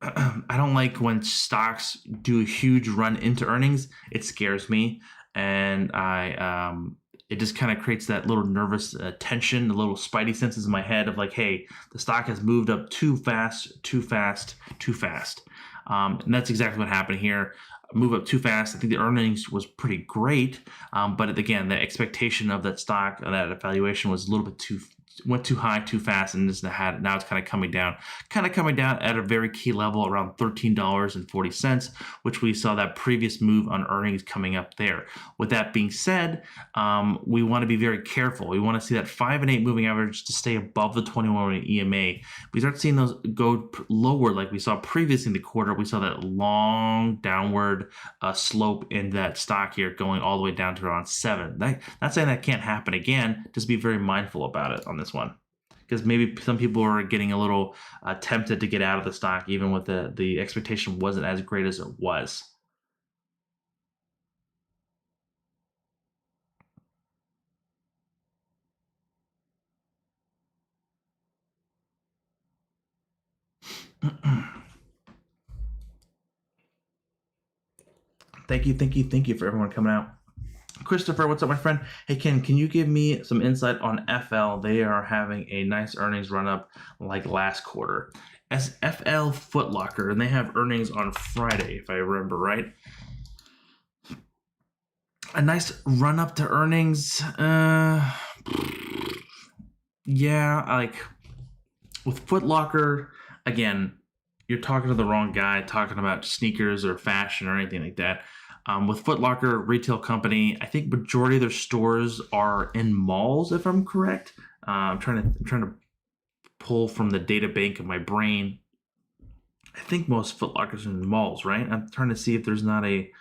Speaker 1: I don't like when stocks do a huge run into earnings. It scares me, and it just kind of creates that little nervous tension, the little spidey senses in my head of like, hey, the stock has moved up too fast, too fast, too fast. And that's exactly what happened here. Move up too fast. I think the earnings was pretty great, but again, the expectation of that stock, that evaluation was a little bit went too high too fast, and now it's kind of coming down at a very key level around $13.40, which we saw that previous move on earnings coming up there. With that being said, we want to be very careful. We want to see that 5 and 8 moving average to stay above the 21 EMA. We start seeing those go lower like we saw previously in the quarter. We saw that long downward slope in that stock here going all the way down to around 7. Not saying that can't happen again, just be very mindful about it on this one, because maybe some people are getting a little tempted to get out of the stock even with the expectation wasn't as great as it was. Thank you for everyone coming out. Christopher, what's up, my friend? Hey, Ken, can you give me some insight on FL? They are having a nice earnings run up like last quarter. As FL Foot Locker, and they have earnings on Friday, if I remember right. A nice run up to earnings. Yeah, like with Foot Locker, again, you're talking to the wrong guy talking about sneakers or fashion or anything like that. With Foot Locker, retail company, I think majority of their stores are in malls, if I'm correct. I'm trying to pull from the data bank of my brain. I think most Foot Lockers are in malls, right? I'm trying to see if there's not a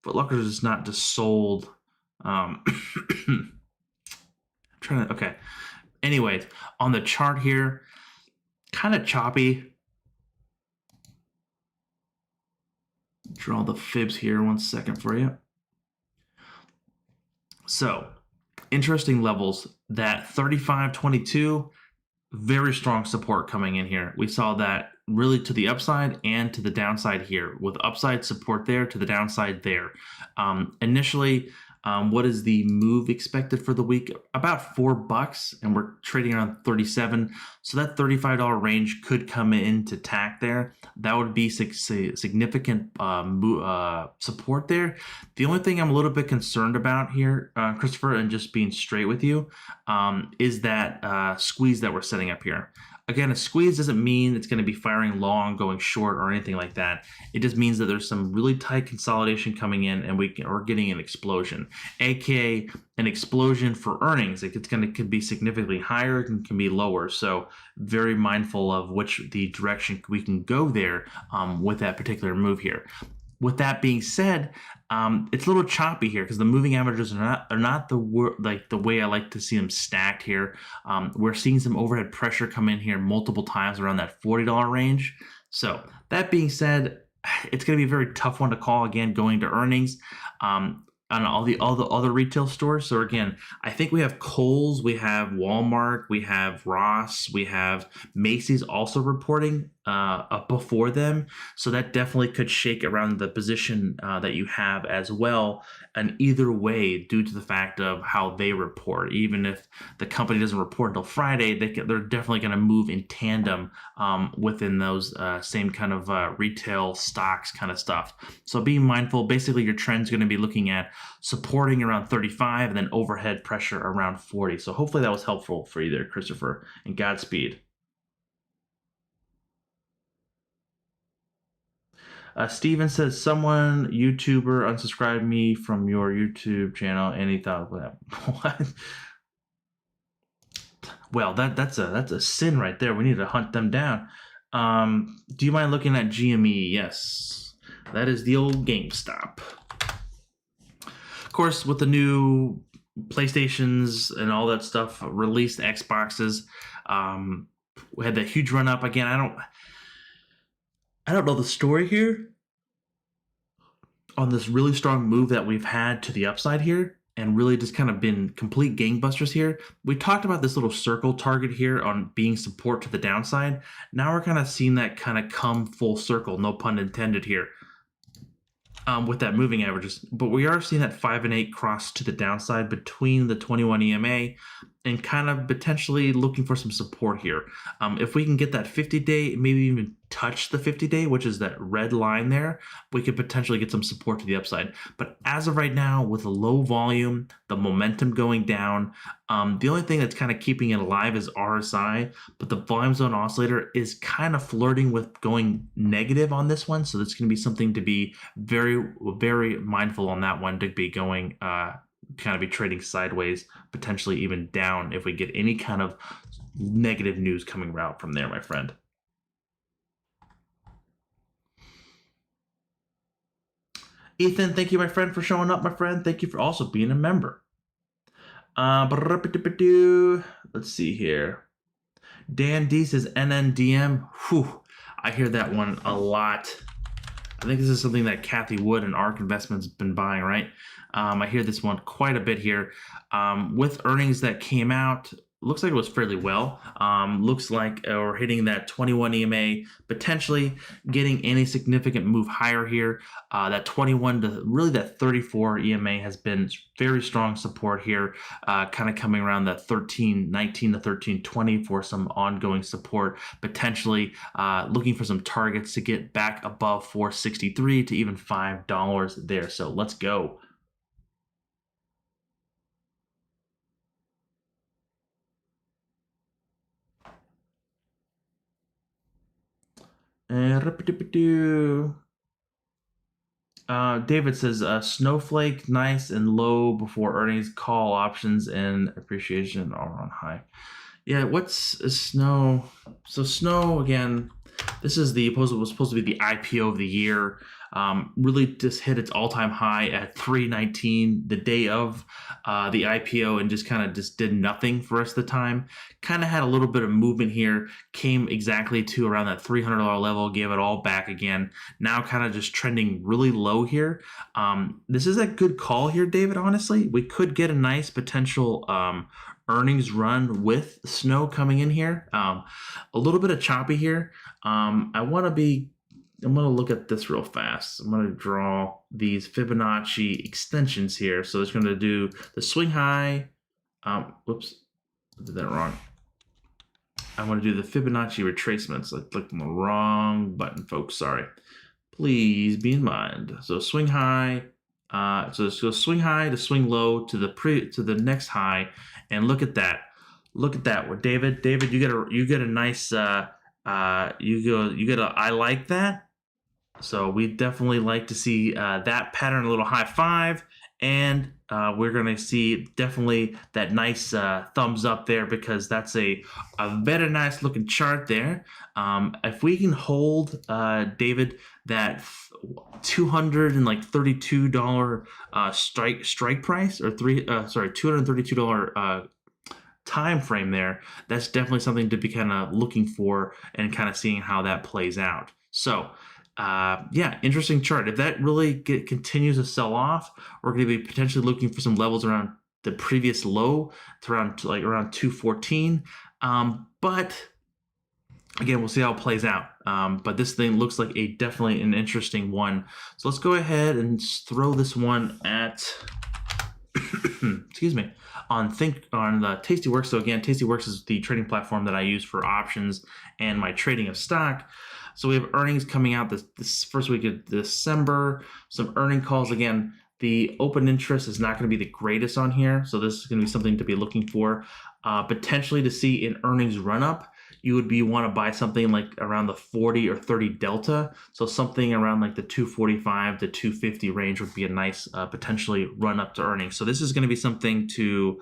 Speaker 1: Foot Locker is not just sold. Okay. Anyways, on the chart here, kind of choppy. Draw the fibs here 1 second for you. So, interesting levels. That 35.22, very strong support coming in here. We saw that really to the upside and to the downside here, with upside support there to the downside there. Initially, what is the move expected for the week? About $4, and we're trading around 37. So that $35 range could come into tack there. That would be significant support there. The only thing I'm a little bit concerned about here, Christopher, and just being straight with you, is that squeeze that we're setting up here. Again, a squeeze doesn't mean it's going to be firing long, going short, or anything like that. It just means that there's some really tight consolidation coming in, and we're getting an explosion, aka an explosion for earnings. Could be significantly higher, it can be lower. So very mindful of the direction we can go there with that particular move here. With that being said, it's a little choppy here because the moving averages are not the way I like to see them stacked here. We're seeing some overhead pressure come in here multiple times around that $40 range. So that being said, it's going to be a very tough one to call again going to earnings. On all the other retail stores. So again, I think we have Kohl's, we have Walmart, we have Ross, we have Macy's also reporting before them. So that definitely could shake around the position that you have as well. And either way, due to the fact of how they report, even if the company doesn't report until Friday, they're definitely going to move in tandem within those same kind of retail stocks kind of stuff. So being mindful, basically your trend's going to be looking at supporting around 35 and then overhead pressure around 40. So hopefully that was helpful for you there, Christopher, and Godspeed. Steven says, someone, YouTuber, unsubscribed me from your YouTube channel, and he thought, what? Well, that's a sin right there. We need to hunt them down. Do you mind looking at GME? Yes. That is the old GameStop. Of course, with the new PlayStations and all that stuff, released Xboxes, we had that huge run up. Again, I don't know the story here on this really strong move that we've had to the upside here, and really just kind of been complete gangbusters here. We talked about this little circle target here on being support to the downside. Now we're kind of seeing that kind of come full circle, no pun intended here, with that moving averages. But we are seeing that 5 and 8 cross to the downside between the 21 EMA and kind of potentially looking for some support here. If we can get that 50-day, maybe even touch the 50-day, which is that red line there, we could potentially get some support to the upside. But as of right now, with a low volume, the momentum going down, the only thing that's kind of keeping it alive is RSI, but the volume zone oscillator is kind of flirting with going negative on this one. So that's going to be something to be very, very mindful on that one, to be going kind of be trading sideways, potentially even down if we get any kind of negative news coming out from there, my friend. Ethan, thank you, my friend, for showing up, my friend. Thank you for also being a member. Let's see here. Dan D says NNDM. Whew, I hear that one a lot. I think this is something that Kathy Wood and ARK Investments have been buying, right? I hear this one quite a bit here. With earnings that came out, looks like it was fairly well. Looks like we're hitting that 21 EMA, potentially getting any significant move higher here. That 21 to really that 34 EMA has been very strong support here, kind of coming around that 13.19 to 13.20 for some ongoing support, potentially looking for some targets to get back above 463 to even $5 there. So let's go. David says Snowflake nice and low before earnings, call options and appreciation are on high. Yeah, what's a Snow? So Snow, again, this is was supposed to be the IPO of the year. Really just hit its all-time high at 319 the day of the IPO, and just kind of just did nothing for the rest of the time. Kind of had a little bit of movement here, came exactly to around that $300 level, gave it all back again. Now kind of just trending really low here. This is a good call here, David, honestly. We could get a nice potential earnings run with snow coming in here. A little bit of choppy here. I'm going to look at this real fast. I'm going to draw these Fibonacci extensions here. So it's going to do the swing high. Whoops, I did that wrong. I want to do the Fibonacci retracements. I clicked on the wrong button, folks. Sorry. Please be in mind. So swing high. So let's go swing high to swing low to the next high, and look at that. Look at that. What David, you get a nice I like that. So we definitely like to see that pattern, a little high five, and we're going to see definitely that nice thumbs up there, because that's a very nice looking chart there. If we can hold, David, that $232 strike price, or $232 time frame there, that's definitely something to be kind of looking for and kind of seeing how that plays out. So yeah, interesting chart. If that really continues to sell off, we're going to be potentially looking for some levels around the previous low to around 214. But again, we'll see how it plays out. But this thing looks like definitely an interesting one. So let's go ahead and throw this one at excuse me, on the Tastyworks. So again, Tastyworks is the trading platform that I use for options and my trading of stock. So we have earnings coming out this first week of December. Some earning calls. Again, the open interest is not going to be the greatest on here, so this is going to be something to be looking for. Potentially to see an earnings run up, you would want to buy something like around the 40 or 30 delta. So something around like the 245 to 250 range would be a nice potentially run up to earnings. So this is going to be something to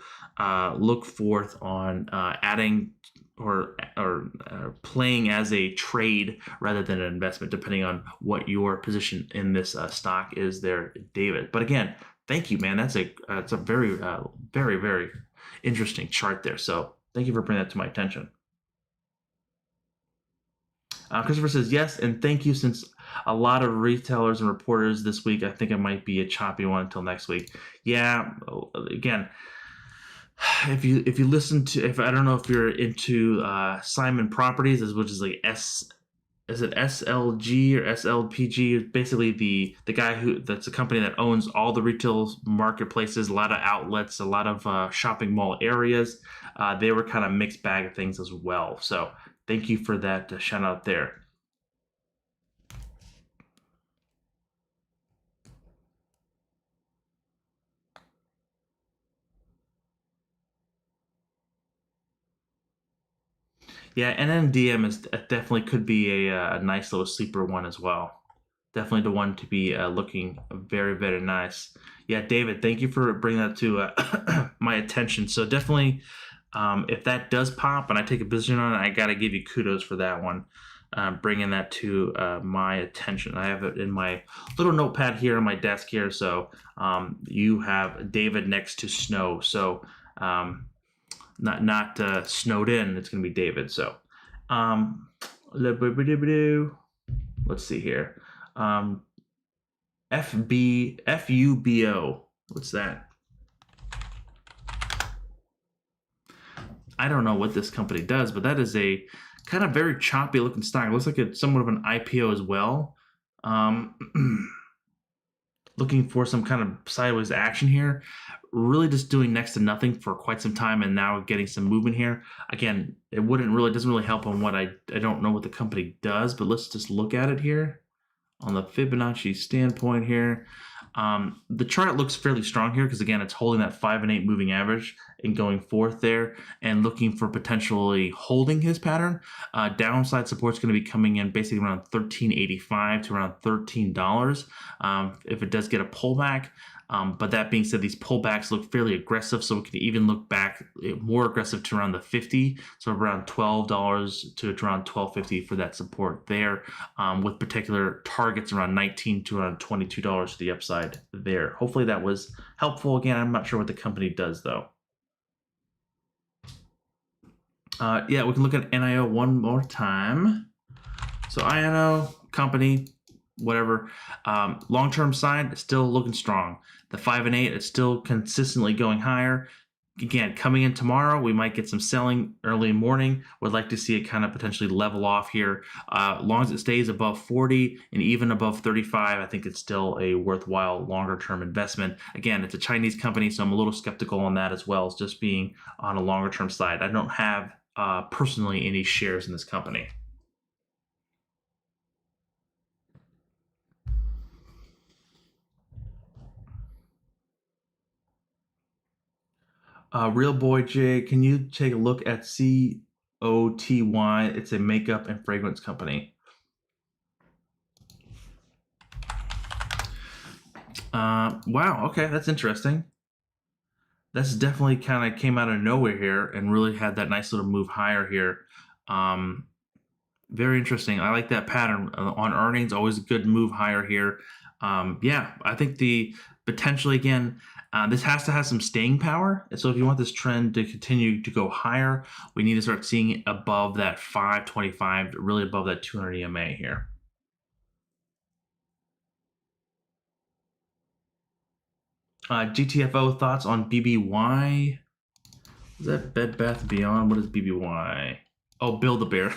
Speaker 1: look forth on adding or playing as a trade rather than an investment, depending on what your position in this stock is there, David. But again, thank you, man. That's a very, very, very interesting chart there. So thank you for bringing that to my attention. Christopher says, yes, and thank you. Since a lot of retailers and reporters this week, I think it might be a choppy one until next week. Yeah, again, if you listen to, I don't know if you're into Simon Properties, which is like is it SLG or SLPG? Basically the guy that's a company that owns all the retail marketplaces, a lot of outlets, a lot of shopping mall areas. They were kind of mixed bag of things as well. So thank you for that shout out there. Yeah, NNDM is definitely could be a nice little sleeper one as well. Definitely the one to be looking very, very nice. Yeah, David, thank you for bringing that to my attention. So definitely, if that does pop and I take a position on it, I got to give you kudos for that one. Bringing that to my attention. I have it in my little notepad here on my desk here. So you have David next to Snow. So not snowed in. It's going to be David. So let's see here. FUBO. What's that? I don't know what this company does, but that is a kind of very choppy looking stock. It looks like it's somewhat of an IPO as well. Looking for some kind of sideways action here. Really just doing next to nothing for quite some time, and now getting some movement here. Again, it doesn't really help on what I don't know what the company does, but let's just look at it here on the Fibonacci standpoint here. The chart looks fairly strong here because, again, it's holding that 5 and 8 moving average and going forth there and looking for potentially holding his pattern. Downside support is going to be coming in basically around $13.85 to around $13 if it does get a pullback. But that being said, these pullbacks look fairly aggressive, so we could even look back more aggressive to around the 50, so around $12 to around $12.50 for that support there, with particular targets around $19 to around $22 to the upside there. Hopefully that was helpful. Again, I'm not sure what the company does though. Yeah, we can look at Nio one more time. So Nio company, whatever. Long-term side, still looking strong. The 5 and 8, it's still consistently going higher. again, coming in tomorrow, we might get some selling early morning. Would like to see it kind of potentially level off here. As long as it stays above 40 and even above 35, I think it's still a worthwhile longer-term investment. Again, it's a Chinese company, so I'm a little skeptical on that as well as just being on a longer-term side. I don't have personally any shares in this company. Real Boy J, can you take a look at COTY? It's a makeup and fragrance company. Wow, okay, that's interesting. That's definitely kind of came out of nowhere here and really had that nice little move higher here. Very interesting. I like that pattern on earnings. Always a good move higher here. Yeah, I think the potentially again, this has to have some staying power. So if you want this trend to continue to go higher, we need to start seeing it above that 525, really above that 200 EMA here. GTFO thoughts on BBY? Is that Bed Bath Beyond? What is BBY? Oh, Build-A-Bear.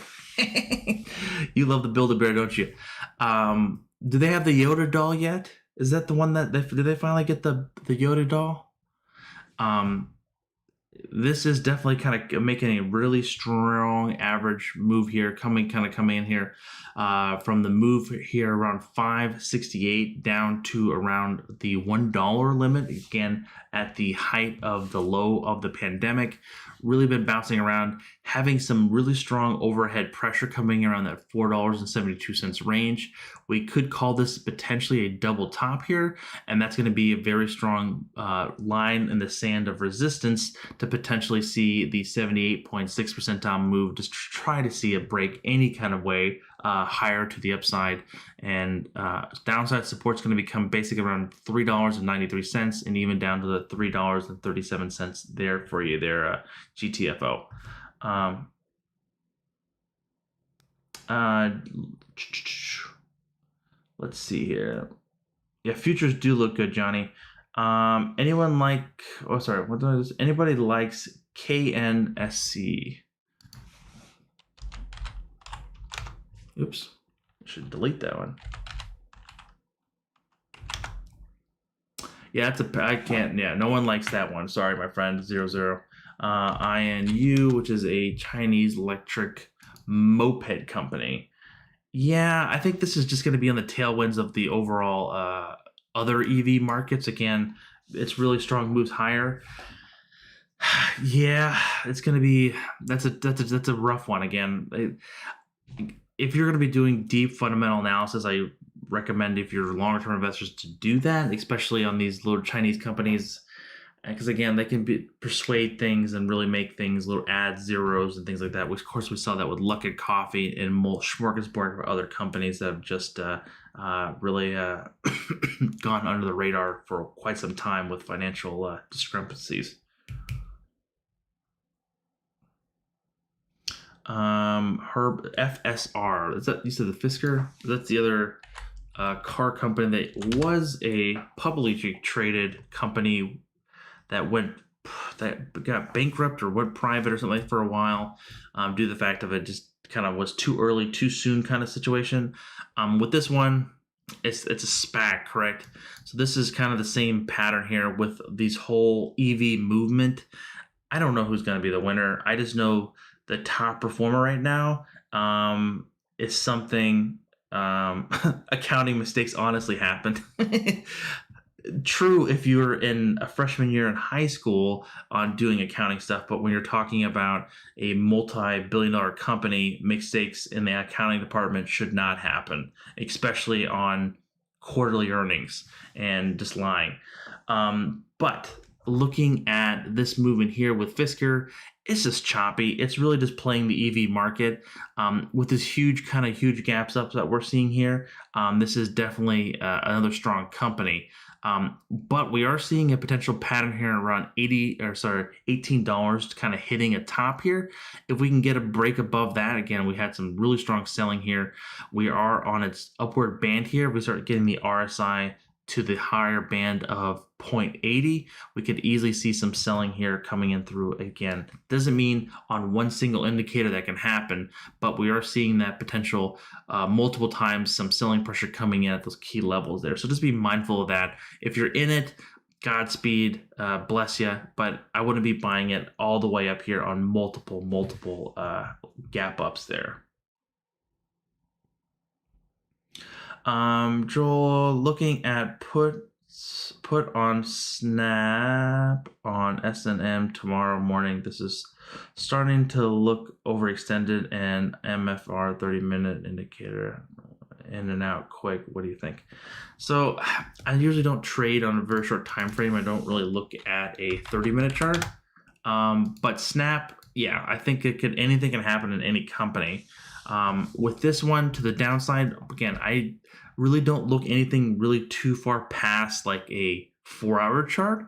Speaker 1: You love the Build-A-Bear, don't you? Do they have the Yoda doll yet? Is that the one that did they finally get the Yoda doll? This is definitely kind of making a really strong average move here, coming in here from the move here around 568 down to around the $1 limit. Again, at the height of the low of the pandemic, really been bouncing around, having some really strong overhead pressure coming around that $4.72 range. We could call this potentially a double top here, and that's going to be a very strong line in the sand of resistance to potentially see the 78.6% down move, just try to see it break any kind of way higher to the upside. And downside support is going to become basically around $3.93 and even down to the $3.37 there for you there, GTFO. Let's see here. Yeah, futures do look good, Johnny. Anyone like? Oh, sorry. What does anybody likes KNSC? Oops, I should delete that one. Yeah, I can't. Yeah, no one likes that one. Sorry, my friend. 00. INU, which is a Chinese electric moped company. Yeah, I think this is just going to be on the tailwinds of the overall other EV markets. Again, it's really strong moves higher. Yeah, it's going to be that's a rough one. Again, if you're going to be doing deep fundamental analysis, I recommend if you're longer term investors to do that, especially on these little Chinese companies. Because again, they can persuade things and really make things little add zeros and things like that. Which, of course, we saw that with Luckin Coffee and smorgasbord of other companies that have just really gone under the radar for quite some time with financial discrepancies. Herb FSR. Is that you said the Fisker? That's the other car company that was a publicly traded company that got bankrupt or went private or something for a while due to the fact of it just kind of was too early, too soon kind of situation. With this one, it's a SPAC, correct? So this is kind of the same pattern here with these whole EV movement. I don't know who's going to be the winner. I just know the top performer right now is something accounting mistakes honestly happened. True if you're in a freshman year in high school on doing accounting stuff, but when you're talking about a multi-billion-dollar company, mistakes in the accounting department should not happen, especially on quarterly earnings and just lying. But looking at this movement here with Fisker, it's just choppy. It's really just playing the EV market with this huge gaps up that we're seeing here. This is definitely another strong company. But we are seeing a potential pattern here around $18 kind of hitting a top here. If we can get a break above that, again, we had some really strong selling here. We are on its upward band here. We start getting the RSI to the higher band of 0.80, we could easily see some selling here coming in through. Again, doesn't mean on one single indicator that can happen, but we are seeing that potential multiple times, some selling pressure coming in at those key levels there. So just be mindful of that. If you're in it, Godspeed, bless you, but I wouldn't be buying it all the way up here on multiple gap ups there. Joel, looking at put on Snap on S&M tomorrow morning. This is starting to look overextended, and MFR 30-minute indicator in and out quick. What do you think? So I usually don't trade on a very short time frame. I don't really look at a 30-minute chart. But Snap, yeah, I think anything can happen in any company. With this one to the downside, again, I really don't look anything really too far past like a 4-hour chart.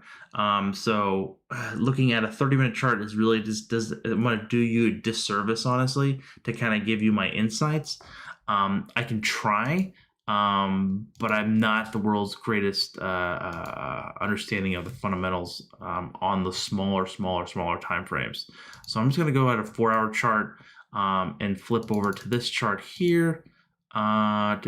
Speaker 1: So looking at a 30-minute chart is really just I'm going to do you a disservice, honestly, to kind of give you my insights. I can try, but I'm not the world's greatest understanding of the fundamentals on the smaller time frames. So I'm just going to go at a 4-hour chart and flip over to this chart here. So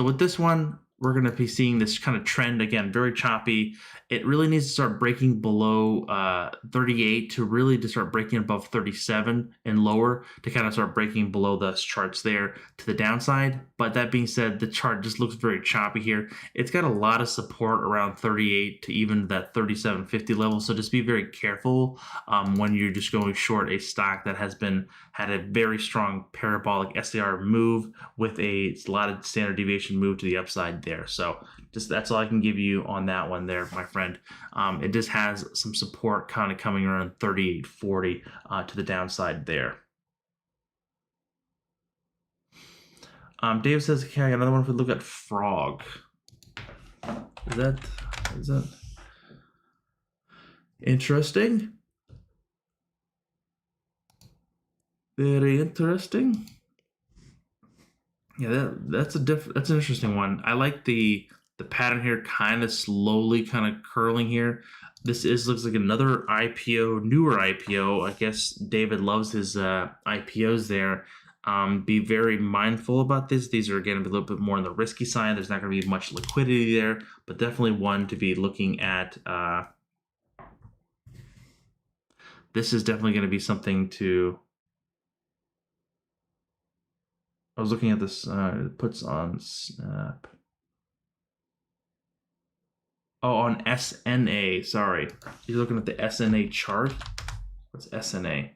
Speaker 1: with this one, we're going to be seeing this kind of trend again, very choppy. It really needs to start breaking below 38 to really to start breaking above 37 and lower to kind of start breaking below those charts there to the downside. But that being said, the chart just looks very choppy here. It's got a lot of support around 38 to even that 37.50 level. So just be very careful when you're just going short a stock that has had a very strong parabolic SAR move with a lot of standard deviation move to the upside there. So just that's all I can give you on that one there, my friend. It just has some support kind of coming around 38.40 to the downside there. Dave says, okay, I got another one if we look at Frog. Is that interesting? Very interesting. Yeah, that's an interesting one. I like the pattern here, kind of slowly kind of curling here. This looks like another IPO, newer IPO. I guess David loves his IPOs there. Be very mindful about this. These are again a little bit more on the risky side. There's not going to be much liquidity there, but definitely one to be looking at. This is definitely going to be something to. I was looking at this. It puts on Snap. Oh, on SNA. Sorry, you're looking at the SNA chart. What's SNA?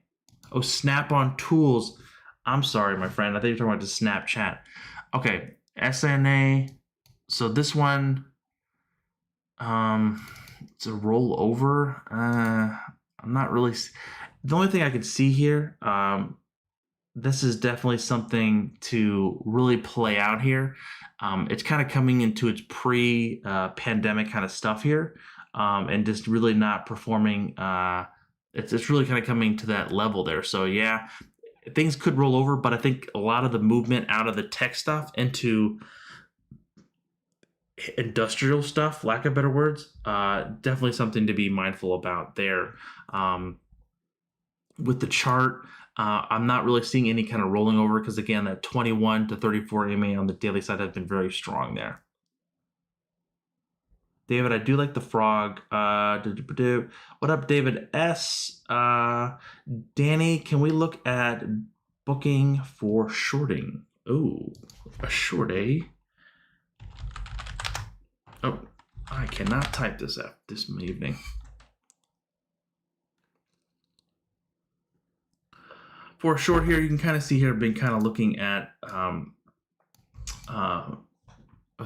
Speaker 1: Oh, Snap on Tools. I'm sorry, my friend. I think you're talking about the Snapchat. Okay, SNA. So this one, it's a rollover. I'm not really. The only thing I could see here, this is definitely something to really play out here. It's kind of coming into its pre-pandemic kind of stuff here, and just really not performing. It's really kind of coming to that level there. So yeah, things could roll over, but I think a lot of the movement out of the tech stuff into industrial stuff, lack of better words, definitely something to be mindful about there. With the chart, I'm not really seeing any kind of rolling over because again, that 21 to 34 EMA on the daily side has been very strong there. David, I do like the Frog. What up, David S? Danny, can we look at booking for shorting? Oh, a short, eh? Oh, I cannot type this out this evening. For a short here, you can kind of see here, I've been kind of looking at,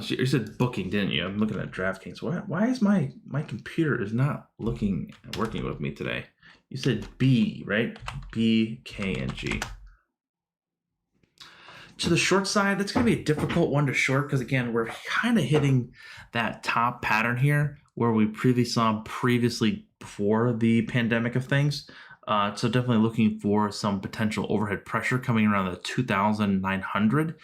Speaker 1: you said booking, didn't you? I'm looking at DraftKings. Why is my computer is not working with me today? You said B, right? B, K, and G. To the short side, that's going to be a difficult one to short because, again, we're kind of hitting that top pattern here where we previously before the pandemic of things. So definitely looking for some potential overhead pressure coming around the 2,900.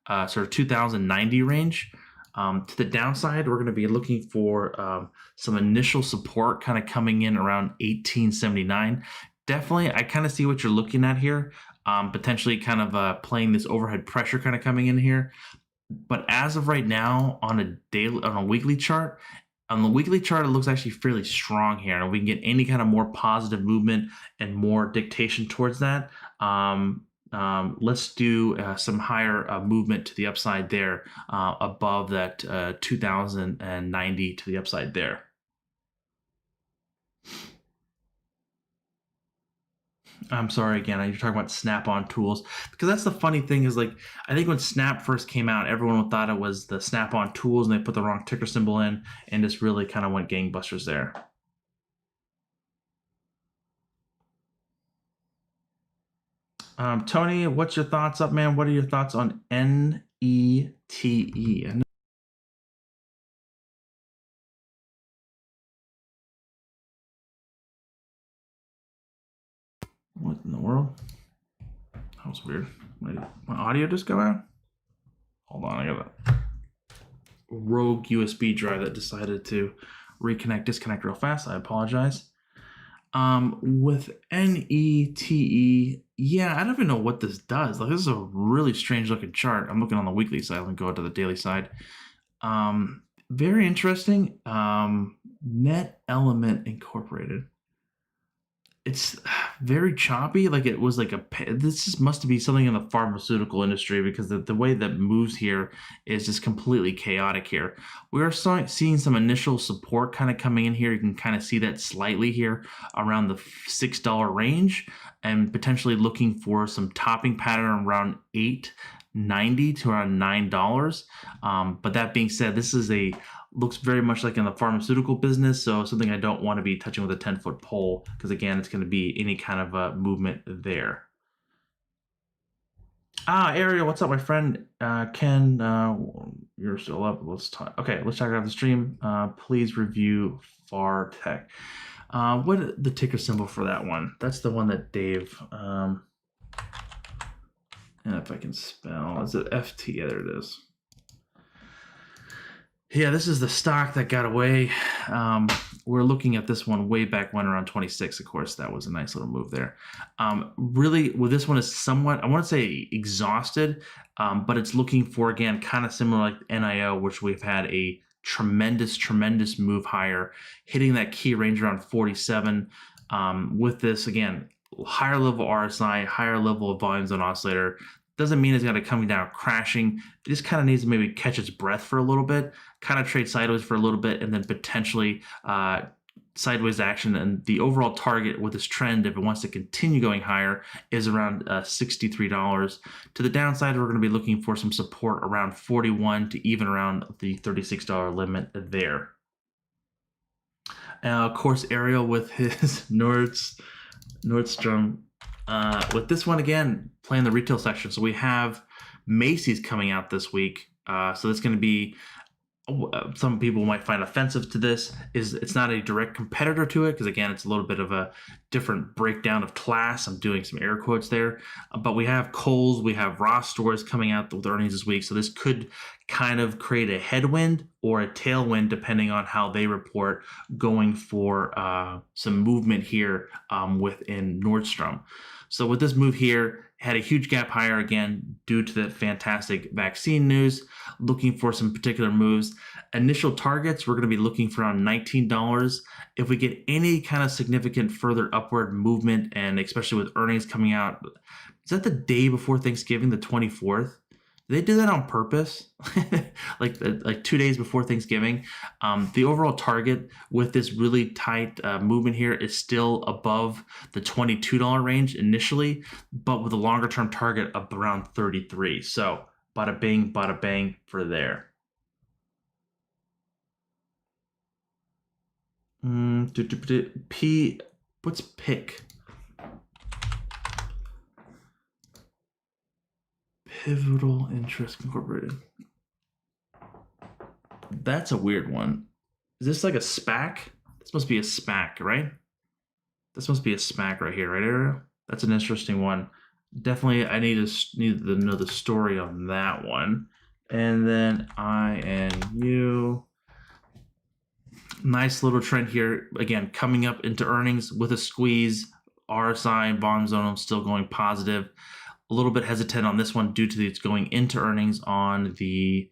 Speaker 1: sort of 2090 range. To the downside, we're going to be looking for some initial support kind of coming in around 1879. Definitely, I kind of see what you're looking at here. Potentially kind of playing this overhead pressure kind of coming in here. But as of right now, on a weekly chart, on the weekly chart, it looks actually fairly strong here. And we can get any kind of more positive movement and more dictation towards that. Let's do some higher movement to the upside there, above that 2090 to the upside there. I'm sorry again, you're talking about Snap-on tools, because that's the funny thing is, like, I think when Snap first came out, everyone thought it was the Snap-on tools and they put the wrong ticker symbol in and just really kind of went gangbusters there. Tony, what's your thoughts up, man? What are your thoughts on NETE? What in the world? That was weird. My audio just go out? Hold on, I got a rogue USB drive that decided to disconnect real fast. I apologize. With NETE, yeah, I don't even know what this does. Like, this is a really strange looking chart. I'm looking on the weekly side. Let me go to the daily side. Very interesting. Net Element Incorporated. It's very choppy. Like, it was like this must be something in the pharmaceutical industry, because the way that moves here is just completely chaotic here. We are seeing some initial support kind of coming in here. You can kind of see that slightly here around the $6 range, and potentially looking for some topping pattern around $8.90 to around $9. But that being said, this is looks very much like in the pharmaceutical business, so something I don't want to be touching with a 10-foot pole, because again, it's going to be any kind of movement there. Ariel, what's up, my friend? Ken, you're still up. Let's talk. Okay, let's check out the stream. Please review FarTech. What the ticker symbol for that one? That's the one that Dave. And if I can spell, is it FT? Yeah, there it is. Yeah, this is the stock that got away. We're looking at this one way back when, around 26. Of course, that was a nice little move there. Really, well, this one is somewhat, I want to say, exhausted, but it's looking for, again, kind of similar like NIO, which we've had a tremendous move higher, hitting that key range around 47. With this, again, higher level RSI, higher level of volumes on oscillator. Doesn't mean it's going to come down crashing. It just kind of needs to maybe catch its breath for a little bit, kind of trade sideways for a little bit, and then potentially sideways action. And the overall target with this trend, if it wants to continue going higher, is around $63. To the downside, we're going to be looking for some support around 41 to even around the $36 limit there. Of course, Ariel with his Nordstrom. With this one, again, playing the retail section. So we have Macy's coming out this week. So it's going to be, some people might find offensive to this, is it's not a direct competitor to it, because again, it's a little bit of a different breakdown of class. I'm doing some air quotes there. But we have Kohl's, we have Ross Stores coming out with earnings this week. So this could kind of create a headwind or a tailwind, depending on how they report, going for some movement here within Nordstrom. So with this move here, had a huge gap higher again due to the fantastic vaccine news, looking for some particular moves. Initial targets, we're going to be looking for around $19. If we get any kind of significant further upward movement, and especially with earnings coming out, is that the day before Thanksgiving, the 24th? They did that on purpose, like 2 days before Thanksgiving. The overall target with this really tight movement here is still above the $22 range initially, but with a longer term target of around 33. So bada bang for there. What's pick? Pivotal Interest Incorporated. That's a weird one. Is this like a SPAC? This must be a SPAC, right? This must be a SPAC right here, right, Ariel? That's an interesting one. definitely I need to know the story on that one. And then INU, nice little trend here. Again, coming up into earnings with a squeeze. RSI and bond zone still going positive. A little bit hesitant on this one due to it's going into earnings on the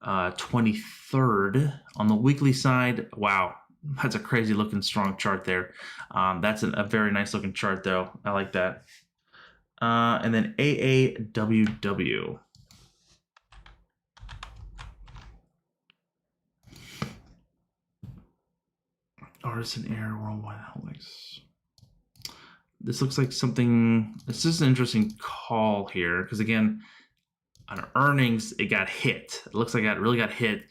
Speaker 1: 23rd. On the weekly side, wow, that's a crazy looking strong chart there. That's a very nice looking chart though. I like that. And then AAWW. Artisan Air Worldwide Holdings. This looks like something, it's just an interesting call here because again, on earnings, it got hit. It looks like it really got hit.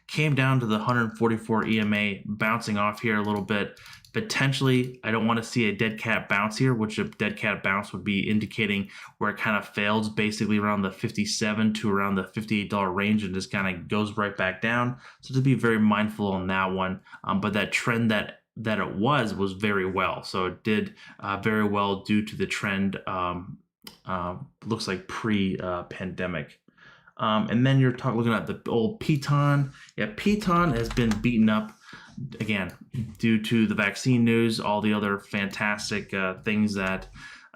Speaker 1: Came down to the 144 EMA, bouncing off here a little bit. Potentially, I don't want to see a dead cat bounce here, which a dead cat bounce would be indicating where it kind of fails basically around the 57 to around the $58 range and just kind of goes right back down. So to be very mindful on that one. But that trend that it was very well. So it did very well due to the trend, looks like pre-pandemic. And then you're looking at the old Peloton. Yeah, Peloton has been beaten up again due to the vaccine news, all the other fantastic things that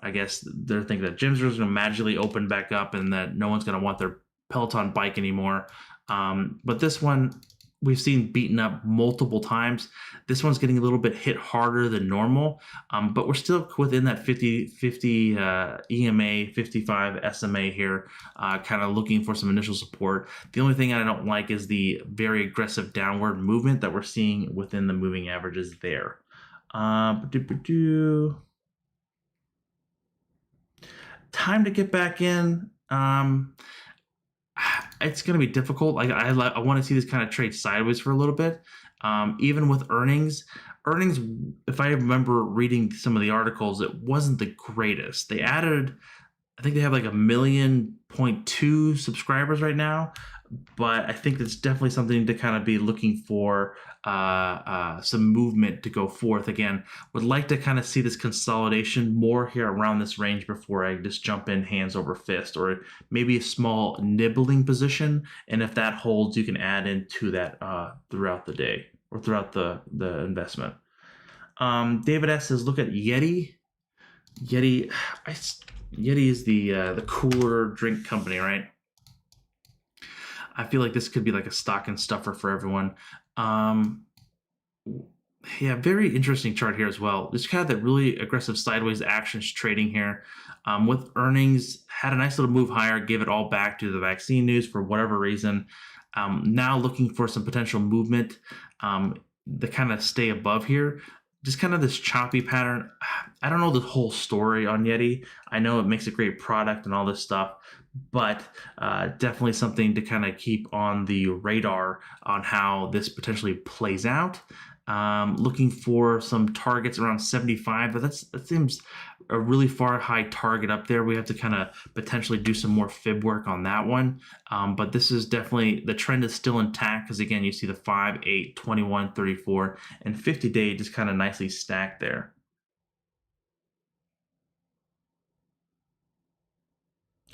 Speaker 1: I guess they're thinking that gyms are going to magically open back up and that no one's going to want their Peloton bike anymore. But this one we've seen beaten up multiple times. This one's getting a little bit hit harder than normal, but we're still within that 50 EMA, 55 SMA here, kind of looking for some initial support. The only thing I don't like is the very aggressive downward movement that we're seeing within the moving averages there. Time to get back in. It's going to be difficult. I want to see this kind of trade sideways for a little bit. Even with earnings, if I remember reading some of the articles, it wasn't the greatest. They added, I think they have like 1.2 million subscribers right now, but I think that's definitely something to kind of be looking for some movement to go forth. Again, would like to kind of see this consolidation more here around this range before I just jump in hands over fist, or maybe a small nibbling position. And if that holds, you can add into that throughout the day or throughout the investment. David S says, look at Yeti. Yeti is the cooler drink company, right? I feel like this could be like a stocking stuffer for everyone. Yeah, very interesting chart here as well. This kind of that really aggressive sideways actions trading here. With earnings, had a nice little move higher, gave it all back to the vaccine news for whatever reason. Now looking for some potential movement to kind of stay above here. Just kind of this choppy pattern. I don't know the whole story on Yeti. I know it makes a great product and all this stuff, but definitely something to kind of keep on the radar on how this potentially plays out. Looking for some targets around 75, but that seems a really far high target up there. We have to kind of potentially do some more fib work on that one. But this is definitely, the trend is still intact because again, you see the 5, 8, 21, 34, and 50-day just kind of nicely stacked there.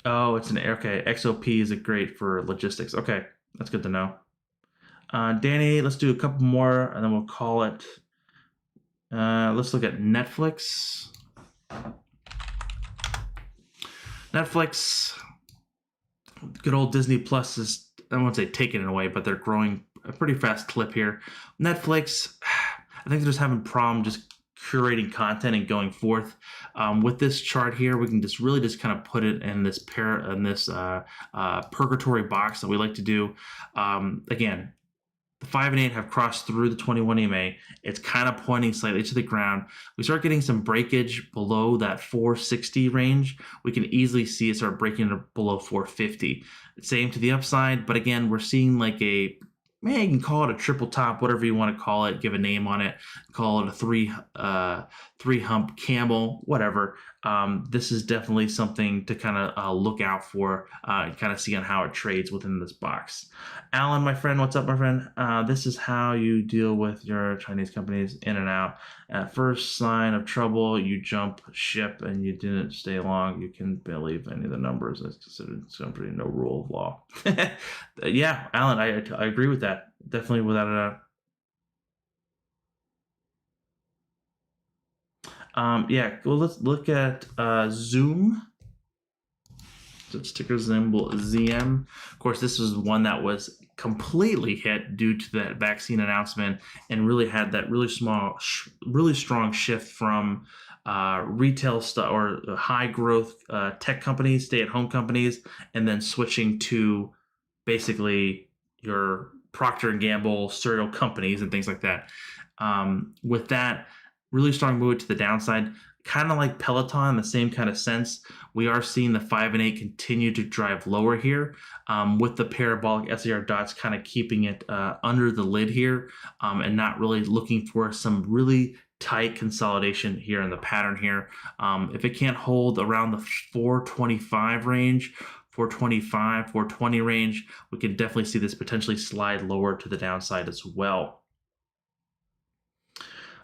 Speaker 1: Oh, it's okay. XOP is great for logistics. Okay, that's good to know. Danny, let's do a couple more and then we'll call it. Let's look at Netflix. Netflix, good old Disney Plus is, I won't say taking it away, but they're growing a pretty fast clip here. Netflix, I think they're just having a problem just curating content and going forth. With this chart here, we can just really just kind of put it in this purgatory box that we like to do. Again, the 5 and 8 have crossed through the 21 EMA. It's kind of pointing slightly to the ground. We start getting some breakage below that 460 range. We can easily see it start breaking below 450. Same to the upside, but again, we're seeing like a, man, you can call it a triple top, whatever you want to call it, give a name on it, call it a three hump camel, whatever. this is definitely something to kind of look out for, kind of see on how it trades within this box. Alan, my friend, what's up, my friend? This is how you deal with your Chinese companies in and out. At first sign of trouble, you jump ship and you didn't stay long. You can believe any of the numbers. That's considered simply no rule of law. Yeah, Alan, I agree with that. Definitely, without a doubt. Yeah, well, let's look at Zoom. So ticker symbol ZM. Of course, this was one that was completely hit due to that vaccine announcement, and really had that really strong shift from retail stuff or high growth tech companies, stay-at-home companies, and then switching to basically your Procter and Gamble cereal companies and things like that. With that really strong move to the downside, kind of like Peloton, the same kind of sense. We are seeing the 5 and 8 continue to drive lower here, with the parabolic SAR dots kind of keeping it under the lid here, and not really looking for some really tight consolidation here in the pattern here. If it can't hold around the 425 range, 425, 420 range, we can definitely see this potentially slide lower to the downside as well.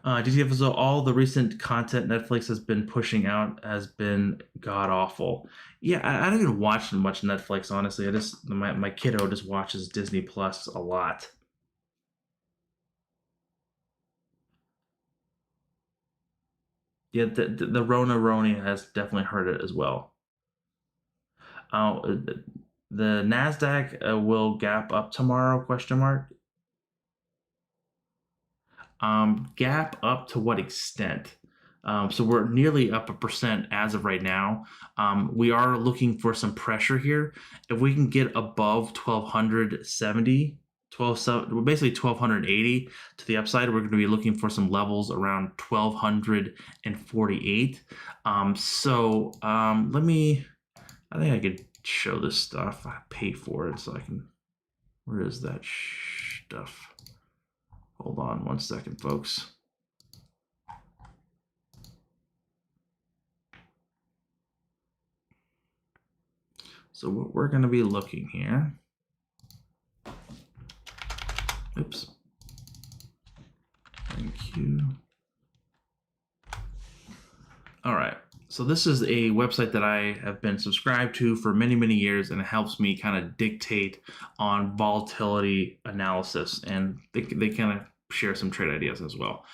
Speaker 1: DTF, so all the recent content Netflix has been pushing out has been god awful. Yeah, I don't even watch much Netflix, honestly. I just my kiddo just watches Disney Plus a lot. Yeah, the Rona Roni has definitely hurt it as well. The Nasdaq will gap up tomorrow? Question mark. Gap up to what extent? So we're nearly up 1% as of right now. We are looking for some pressure here. If we can get above 1270, basically 1280 to the upside, we're going to be looking for some levels around 1248. Let me, I think I could show this stuff. I pay for it so I can, where is that stuff? Hold on one second, folks. So what we're going to be looking here. Oops. Thank you. All right. So this is a website that I have been subscribed to for many, many years, and it helps me kind of dictate on volatility analysis, and they kind of share some trade ideas as well.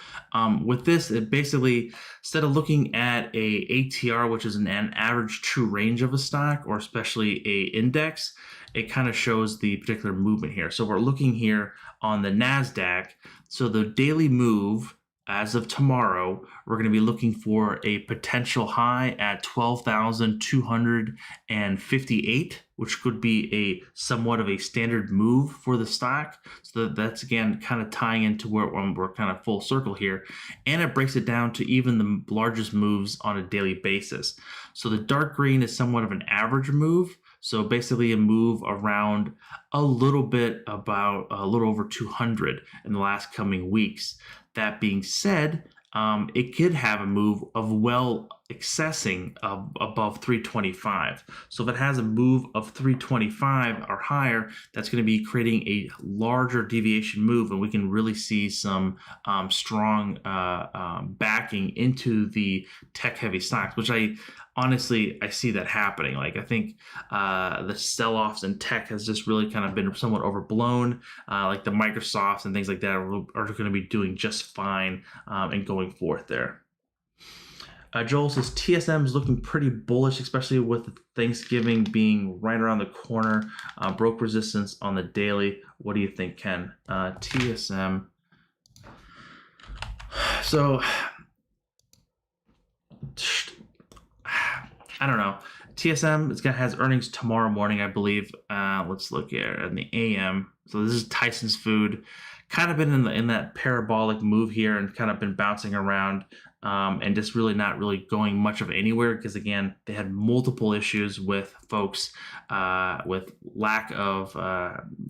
Speaker 1: With this, it basically, instead of looking at a ATR, which is an average true range of a stock, or especially a index, it kind of shows the particular movement here. So we're looking here on the NASDAQ. So the daily move as of tomorrow, we're going to be looking for a potential high at 12,258, which could be a somewhat of a standard move for the stock. So that's again kind of tying into where we're kind of full circle here. And it breaks it down to even the largest moves on a daily basis. So the dark green is somewhat of an average move. So basically a move around a little bit, about a little over 200 in the last coming weeks. That being said, it could have a move of well accessing above 325. So if it has a move of 325 or higher, that's going to be creating a larger deviation move, and we can really see some strong backing into the tech-heavy stocks, which I see that happening. Like, I think the sell-offs in tech has just really kind of been somewhat overblown. Like the Microsofts and things like that are going to be doing just fine and going forth there. Joel says TSM is looking pretty bullish, especially with Thanksgiving being right around the corner. Broke resistance on the daily. What do you think, Ken? TSM. So I don't know. TSM has earnings tomorrow morning, I believe. Let's look here in the AM. So this is Tyson's Food. Kind of been in that parabolic move here and kind of been bouncing around and just really not really going much of anywhere because, again, they had multiple issues with folks with lack of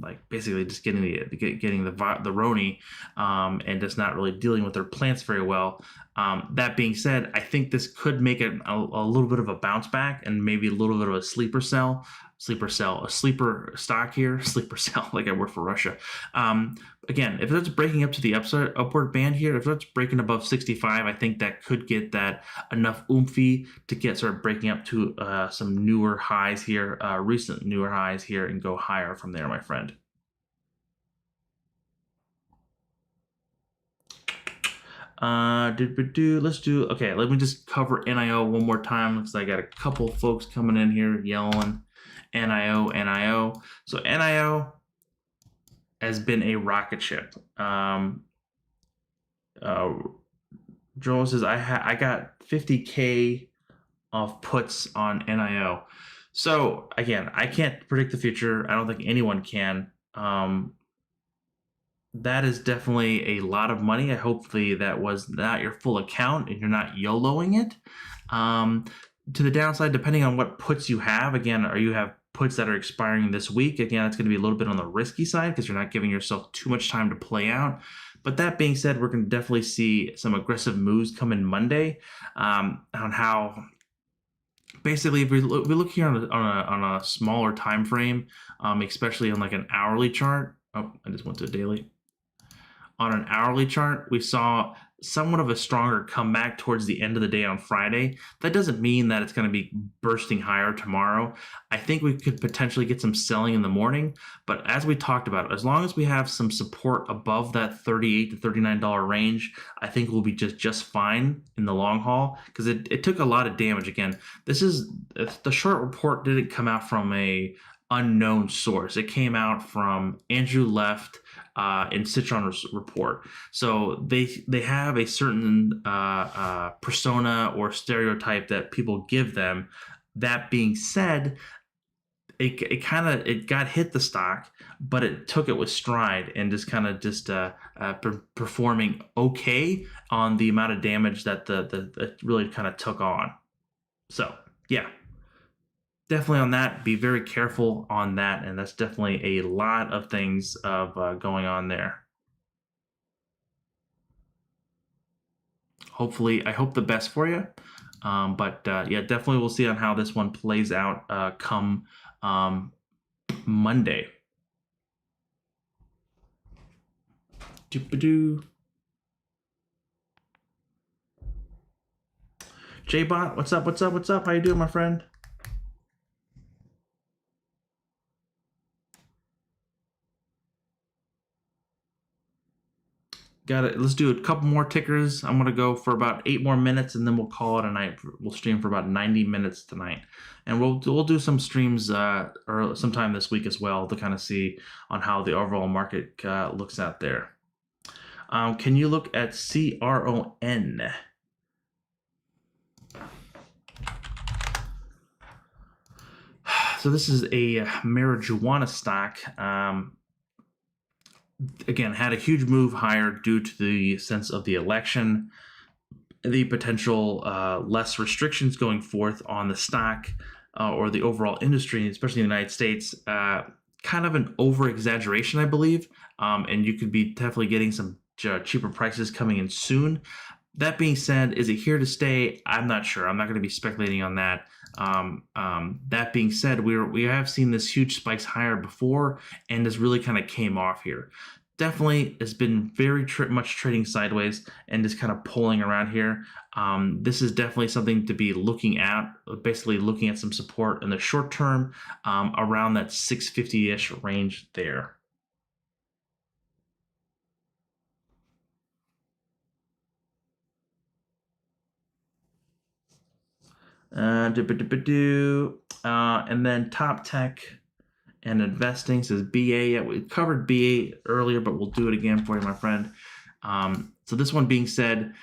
Speaker 1: like basically just getting the Roni and just not really dealing with their plants very well. That being said, I think this could make it a little bit of a bounce back and maybe a little bit of a sleeper stock here, sleeper cell, like I work for Russia. Again, if it's breaking up to the upward band here, if it's breaking above 65, I think that could get that enough oomphy to start breaking up to some newer highs here, recent newer highs here, and go higher from there, my friend. Let's do, okay, let me just cover NIO one more time because I got a couple folks coming in here yelling NIO. So NIO has been a rocket ship. Joel says I got 50K of puts on NIO. So again, I can't predict the future. I don't think anyone can. That is definitely a lot of money. Hopefully that was not your full account and you're not YOLOing it. To the downside, depending on what puts you have, again, or you have puts that are expiring this week, again, it's going to be a little bit on the risky side because you're not giving yourself too much time to play out. But that being said, we're going to definitely see some aggressive moves come in Monday on how. Basically, if we look here on a smaller time frame, especially on like an hourly chart. Oh, I just went to daily. On an hourly chart, we saw somewhat of a stronger comeback towards the end of the day on Friday. That doesn't mean that it's going to be bursting higher tomorrow. I think we could potentially get some selling in the morning, but as we talked about, as long as we have some support above that $38 to $39 range, I think we'll be just fine in the long haul because it took a lot of damage. Again, the short report didn't come out from a unknown source. It came out from Andrew Left in Citron's report. So they have a certain persona or stereotype that people give them. That being said, it got hit the stock, but it took it with stride and just performing okay on the amount of damage that it really kind of took on. So yeah. Definitely on that, be very careful on that, and that's definitely a lot of things going on there. Hopefully, I hope the best for you, but yeah, definitely we'll see on how this one plays out come Monday. J-Bot, what's up? How you doing, my friend? Got it. Let's do a couple more tickers. I'm going to go for about 8 more minutes, and then we'll call it a night. We'll stream for about 90 minutes tonight. And we'll do some streams or sometime this week as well to kind of see on how the overall market looks out there. Can you look at CRON? So this is a marijuana stock. Again, had a huge move higher due to the sense of the election, the potential less restrictions going forth on the stock or the overall industry, especially in the United States. Kind of an over-exaggeration, I believe, and you could be definitely getting some cheaper prices coming in soon. That being said, is it here to stay? I'm not sure. I'm not going to be speculating on that. That being said, we have seen this huge spikes higher before, and this really kind of came off here. Definitely has been very much trading sideways and just kind of pulling around here. This is definitely something to be looking at, basically looking at some support in the short term around that 650-ish range there. And then top tech and investing says BA. Yeah, we covered BA earlier, but we'll do it again for you, my friend. So this one being said,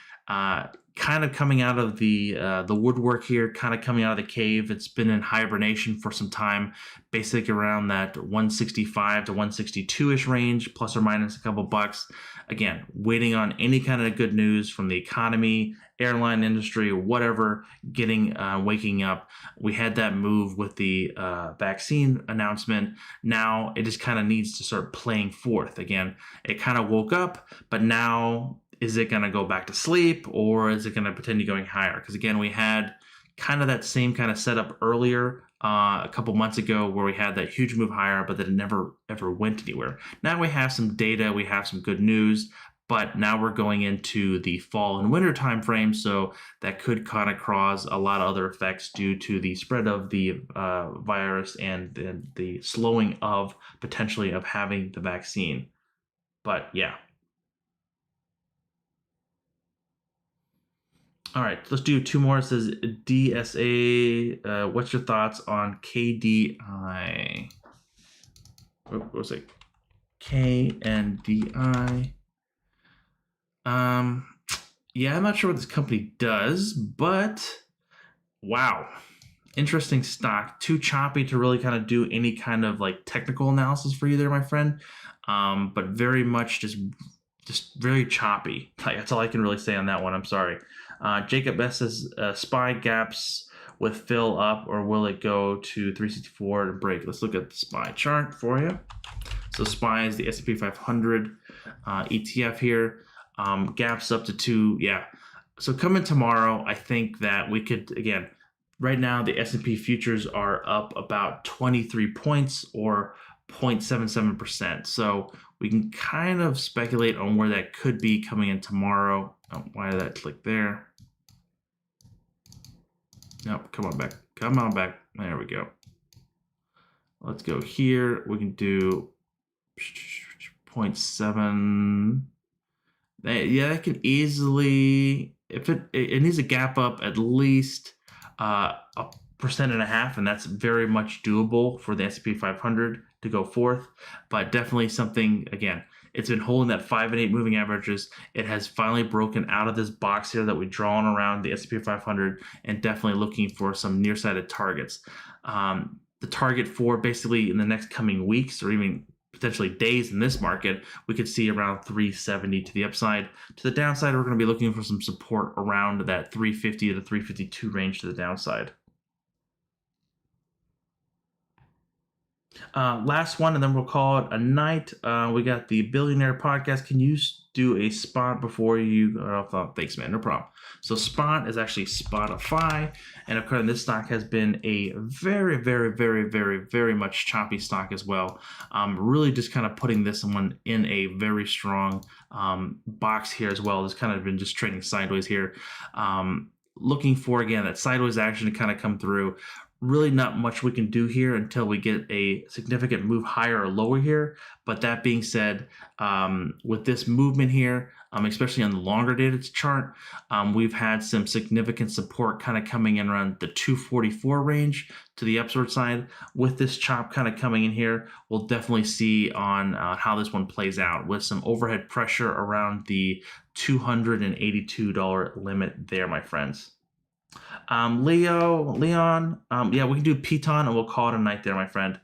Speaker 1: kind of coming out of the woodwork here, kind of coming out of the cave. It's been in hibernation for some time, basically around that 165 to 162-ish range, plus or minus a couple bucks. Again, waiting on any kind of good news from the economy, airline industry, whatever, waking up. We had that move with the vaccine announcement. Now it just kind of needs to start playing forth. Again, it kind of woke up, but now is it going to go back to sleep, or is it going to continue going higher? Because again, we had kind of that same kind of setup earlier a couple months ago where we had that huge move higher, but that it never ever went anywhere. Now we have some data, we have some good news, but now we're going into the fall and winter time frame, so that could kind of cause a lot of other effects due to the spread of the virus and the slowing of potentially of having the vaccine. But yeah. All right, let's do two more. It says DSA. What's your thoughts on KDI? What was it? KNDI. Yeah, I'm not sure what this company does, but wow, interesting stock. Too choppy to really kind of do any kind of like technical analysis for you there, my friend. But very much just very choppy. That's all I can really say on that one. I'm sorry. Jacob S says, SPY gaps with fill up, or will it go to 364 to break? Let's look at the SPY chart for you. So SPY is the S&P 500 ETF here. Gaps up to 2. Yeah. So coming tomorrow, I think that we could, again, right now the S&P futures are up about 23 points or 0.77%. So we can kind of speculate on where that could be coming in tomorrow. Oh, why did that click there? Nope, come on back. Come on back. There we go. Let's go here. We can do 0.7. Yeah, that could easily, if it needs a gap up at least 1.5%, and that's very much doable for the S&P 500 to go forth. But definitely something, again, it's been holding that 5 and 8 moving averages. It has finally broken out of this box here that we've drawn around the S&P 500, and definitely looking for some nearsighted targets. The target for basically in the next coming weeks, or even potentially days in this market, we could see around 370 to the upside. To the downside, we're going to be looking for some support around that 350 to 352 range to the downside. Last one, and then we'll call it a night. We got the Billionaire Podcast. Can you do a spot before you? Thanks, man. No problem. So spot is actually Spotify, and of course, this stock has been a very, very, very, very, very much choppy stock as well. Really, just kind of putting this one in a very strong box here as well. It's kind of been just trading sideways here. Looking for again that sideways action to kind of come through. Really not much we can do here until we get a significant move higher or lower here. But that being said, with this movement here, especially on the longer dated chart, we've had some significant support kind of coming in around the 244 range to the upward side. With this chop kind of coming in here, we'll definitely see on how this one plays out with some overhead pressure around the $282 limit there, my friends. Leon, yeah, we can do Peloton and we'll call it a night there, my friend.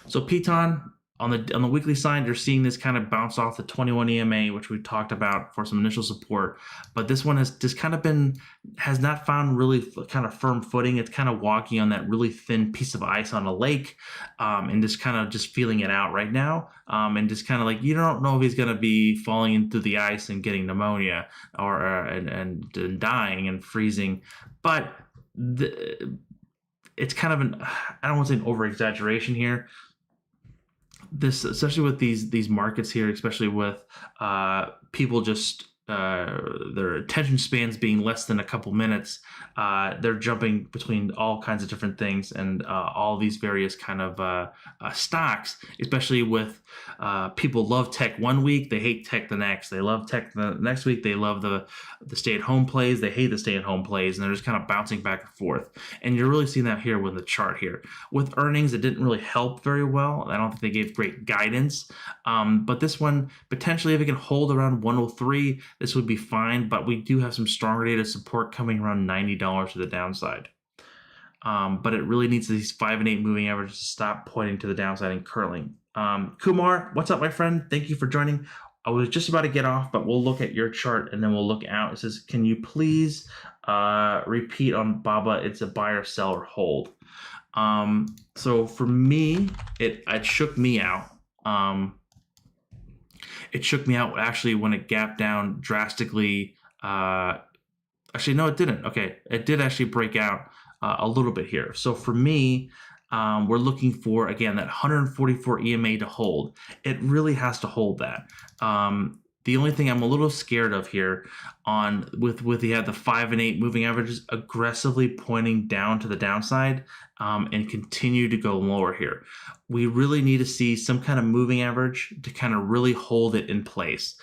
Speaker 1: So Peloton, on the weekly side, you're seeing this kind of bounce off the 21 EMA, which we talked about for some initial support. But this one has just kind of has not found really kind of firm footing. It's kind of walking on that really thin piece of ice on a lake, and just kind of just feeling it out right now. And just kind of like, you don't know if he's going to be falling into the ice and getting pneumonia or and dying and freezing. But it's kind of I don't want to say an over exaggeration here. This, especially with these markets here, especially with people just their attention spans being less than a couple minutes, they're jumping between all kinds of different things and all these various kind of stocks, especially with people love tech one week, they hate tech the next. They love tech the next week, they love the stay-at-home plays, they hate the stay-at-home plays, and they're just kind of bouncing back and forth. And you're really seeing that here with the chart here. With earnings, it didn't really help very well. I don't think they gave great guidance. But this one, potentially, if it can hold around 103, this would be fine. But we do have some stronger data support coming around $90 to the downside. But it really needs these 5 and 8 moving averages to stop pointing to the downside and curling. Kumar, what's up, my friend? Thank you for joining. I was just about to get off, but we'll look at your chart and then we'll look out. It says, can you please repeat on Baba? It's a buy or sell or hold. So for me, it shook me out. It shook me out actually when it gapped down drastically. Actually, no, it didn't. Okay, it did actually break out a little bit here. So for me, we're looking for, again, that 144 EMA to hold. It really has to hold that. The only thing I'm a little scared of here with the 5 and 8 moving averages aggressively pointing down to the downside and continue to go lower here. We really need to see some kind of moving average to kind of really hold it in place.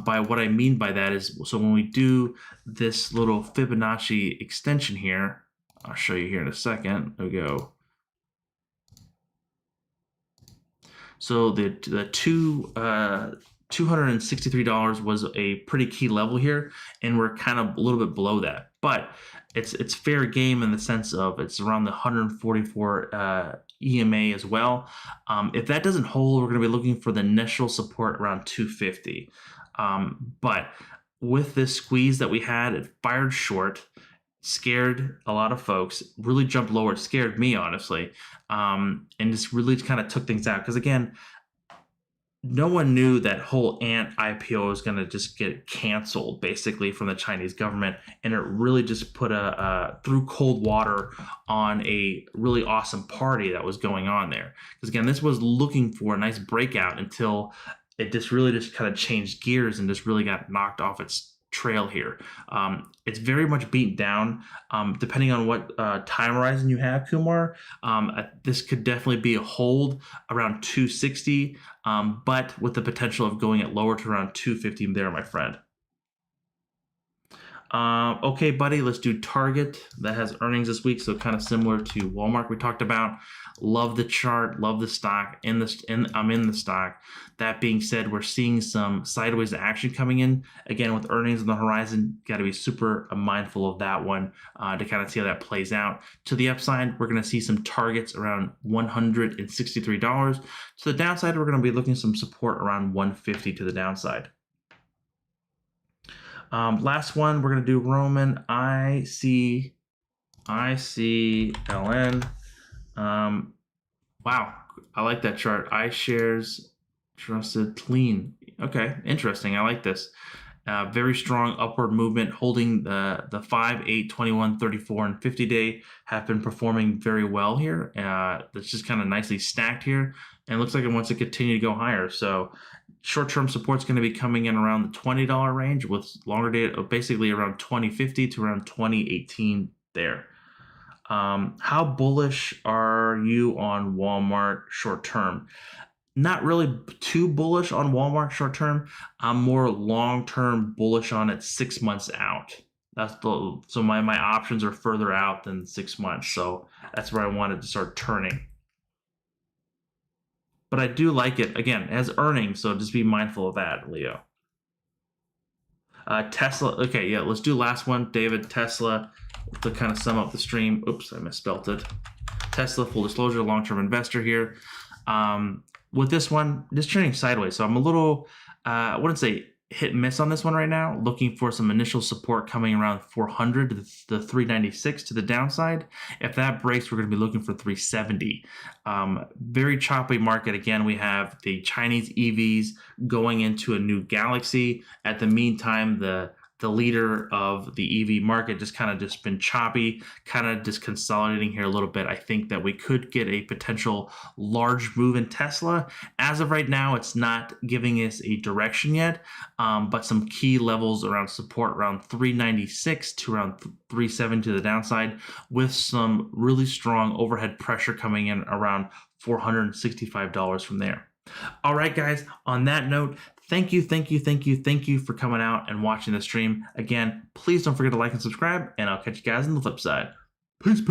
Speaker 1: By what I mean by that is, so when we do this little Fibonacci extension here, I'll show you here in a second. There we go. So the $263 was a pretty key level here, and we're kind of a little bit below that. But it's fair game in the sense of it's around the 144 EMA as well. If that doesn't hold, we're going to be looking for the initial support around 250. But with this squeeze that we had, it fired short, scared a lot of folks, really jumped lower, scared me, honestly, and just really kind of took things out. Because again, no one knew that whole Ant IPO was going to just get canceled basically from the Chinese government, and it really just put threw cold water on a really awesome party that was going on there. Because again, this was looking for a nice breakout until it just really just kind of changed gears and just really got knocked off its trail here. It's very much beat down. Depending on what time horizon you have, Kumar, this could definitely be a hold around 260, but with the potential of going it lower to around 250 there, my friend. Okay, buddy, let's do Target. That has earnings this week, so kind of similar to Walmart we talked about. Love the chart, love the stock. I'm in the stock. That being said, we're seeing some sideways action coming in. Again, with earnings on the horizon, got to be super mindful of that one to kind of see how that plays out. To the upside, we're going to see some targets around $163. To the downside, we're going to be looking at some support around 150 to the downside. Last one, we're going to do Roman ICLN. Wow, I like that chart. iShares trusted clean. Okay, interesting. I like this. Very strong upward movement, holding the 5, 8, 21, 34, and 50 day have been performing very well here. That's just kind of nicely stacked here, and it looks like it wants to continue to go higher. So short-term support is going to be coming in around the $20 range, with longer data basically around 2050 to around 2018 there. How bullish are you on Walmart short-term? Not really too bullish on Walmart short-term. I'm more long-term bullish on it 6 months out. So my options are further out than 6 months. So that's where I wanted to start turning. But I do like it. Again, it has earnings, so just be mindful of that, Leo. Tesla. Okay, yeah, let's do last one. David, Tesla, to kind of sum up the stream. Oops, I misspelled it. Tesla, full disclosure, long-term investor here. With this one, just turning sideways. So I'm a little, I wouldn't say hit and miss on this one right now. Looking for some initial support coming around 400 to the 396 to the downside. If that breaks, we're going to be looking for 370. Very choppy market. Again, we have the Chinese EVs going into a new galaxy. At the meantime, the the leader of the EV market, just kind of just been choppy, kind of just consolidating here a little bit. I think that we could get a potential large move in Tesla. As of right now, it's not giving us a direction yet, but some key levels around support around 396 to around 370 to the downside, with some really strong overhead pressure coming in around $465 from there. All right, guys, on that note, thank you for coming out and watching the stream. Again, please don't forget to like and subscribe, and I'll catch you guys on the flip side. Peace.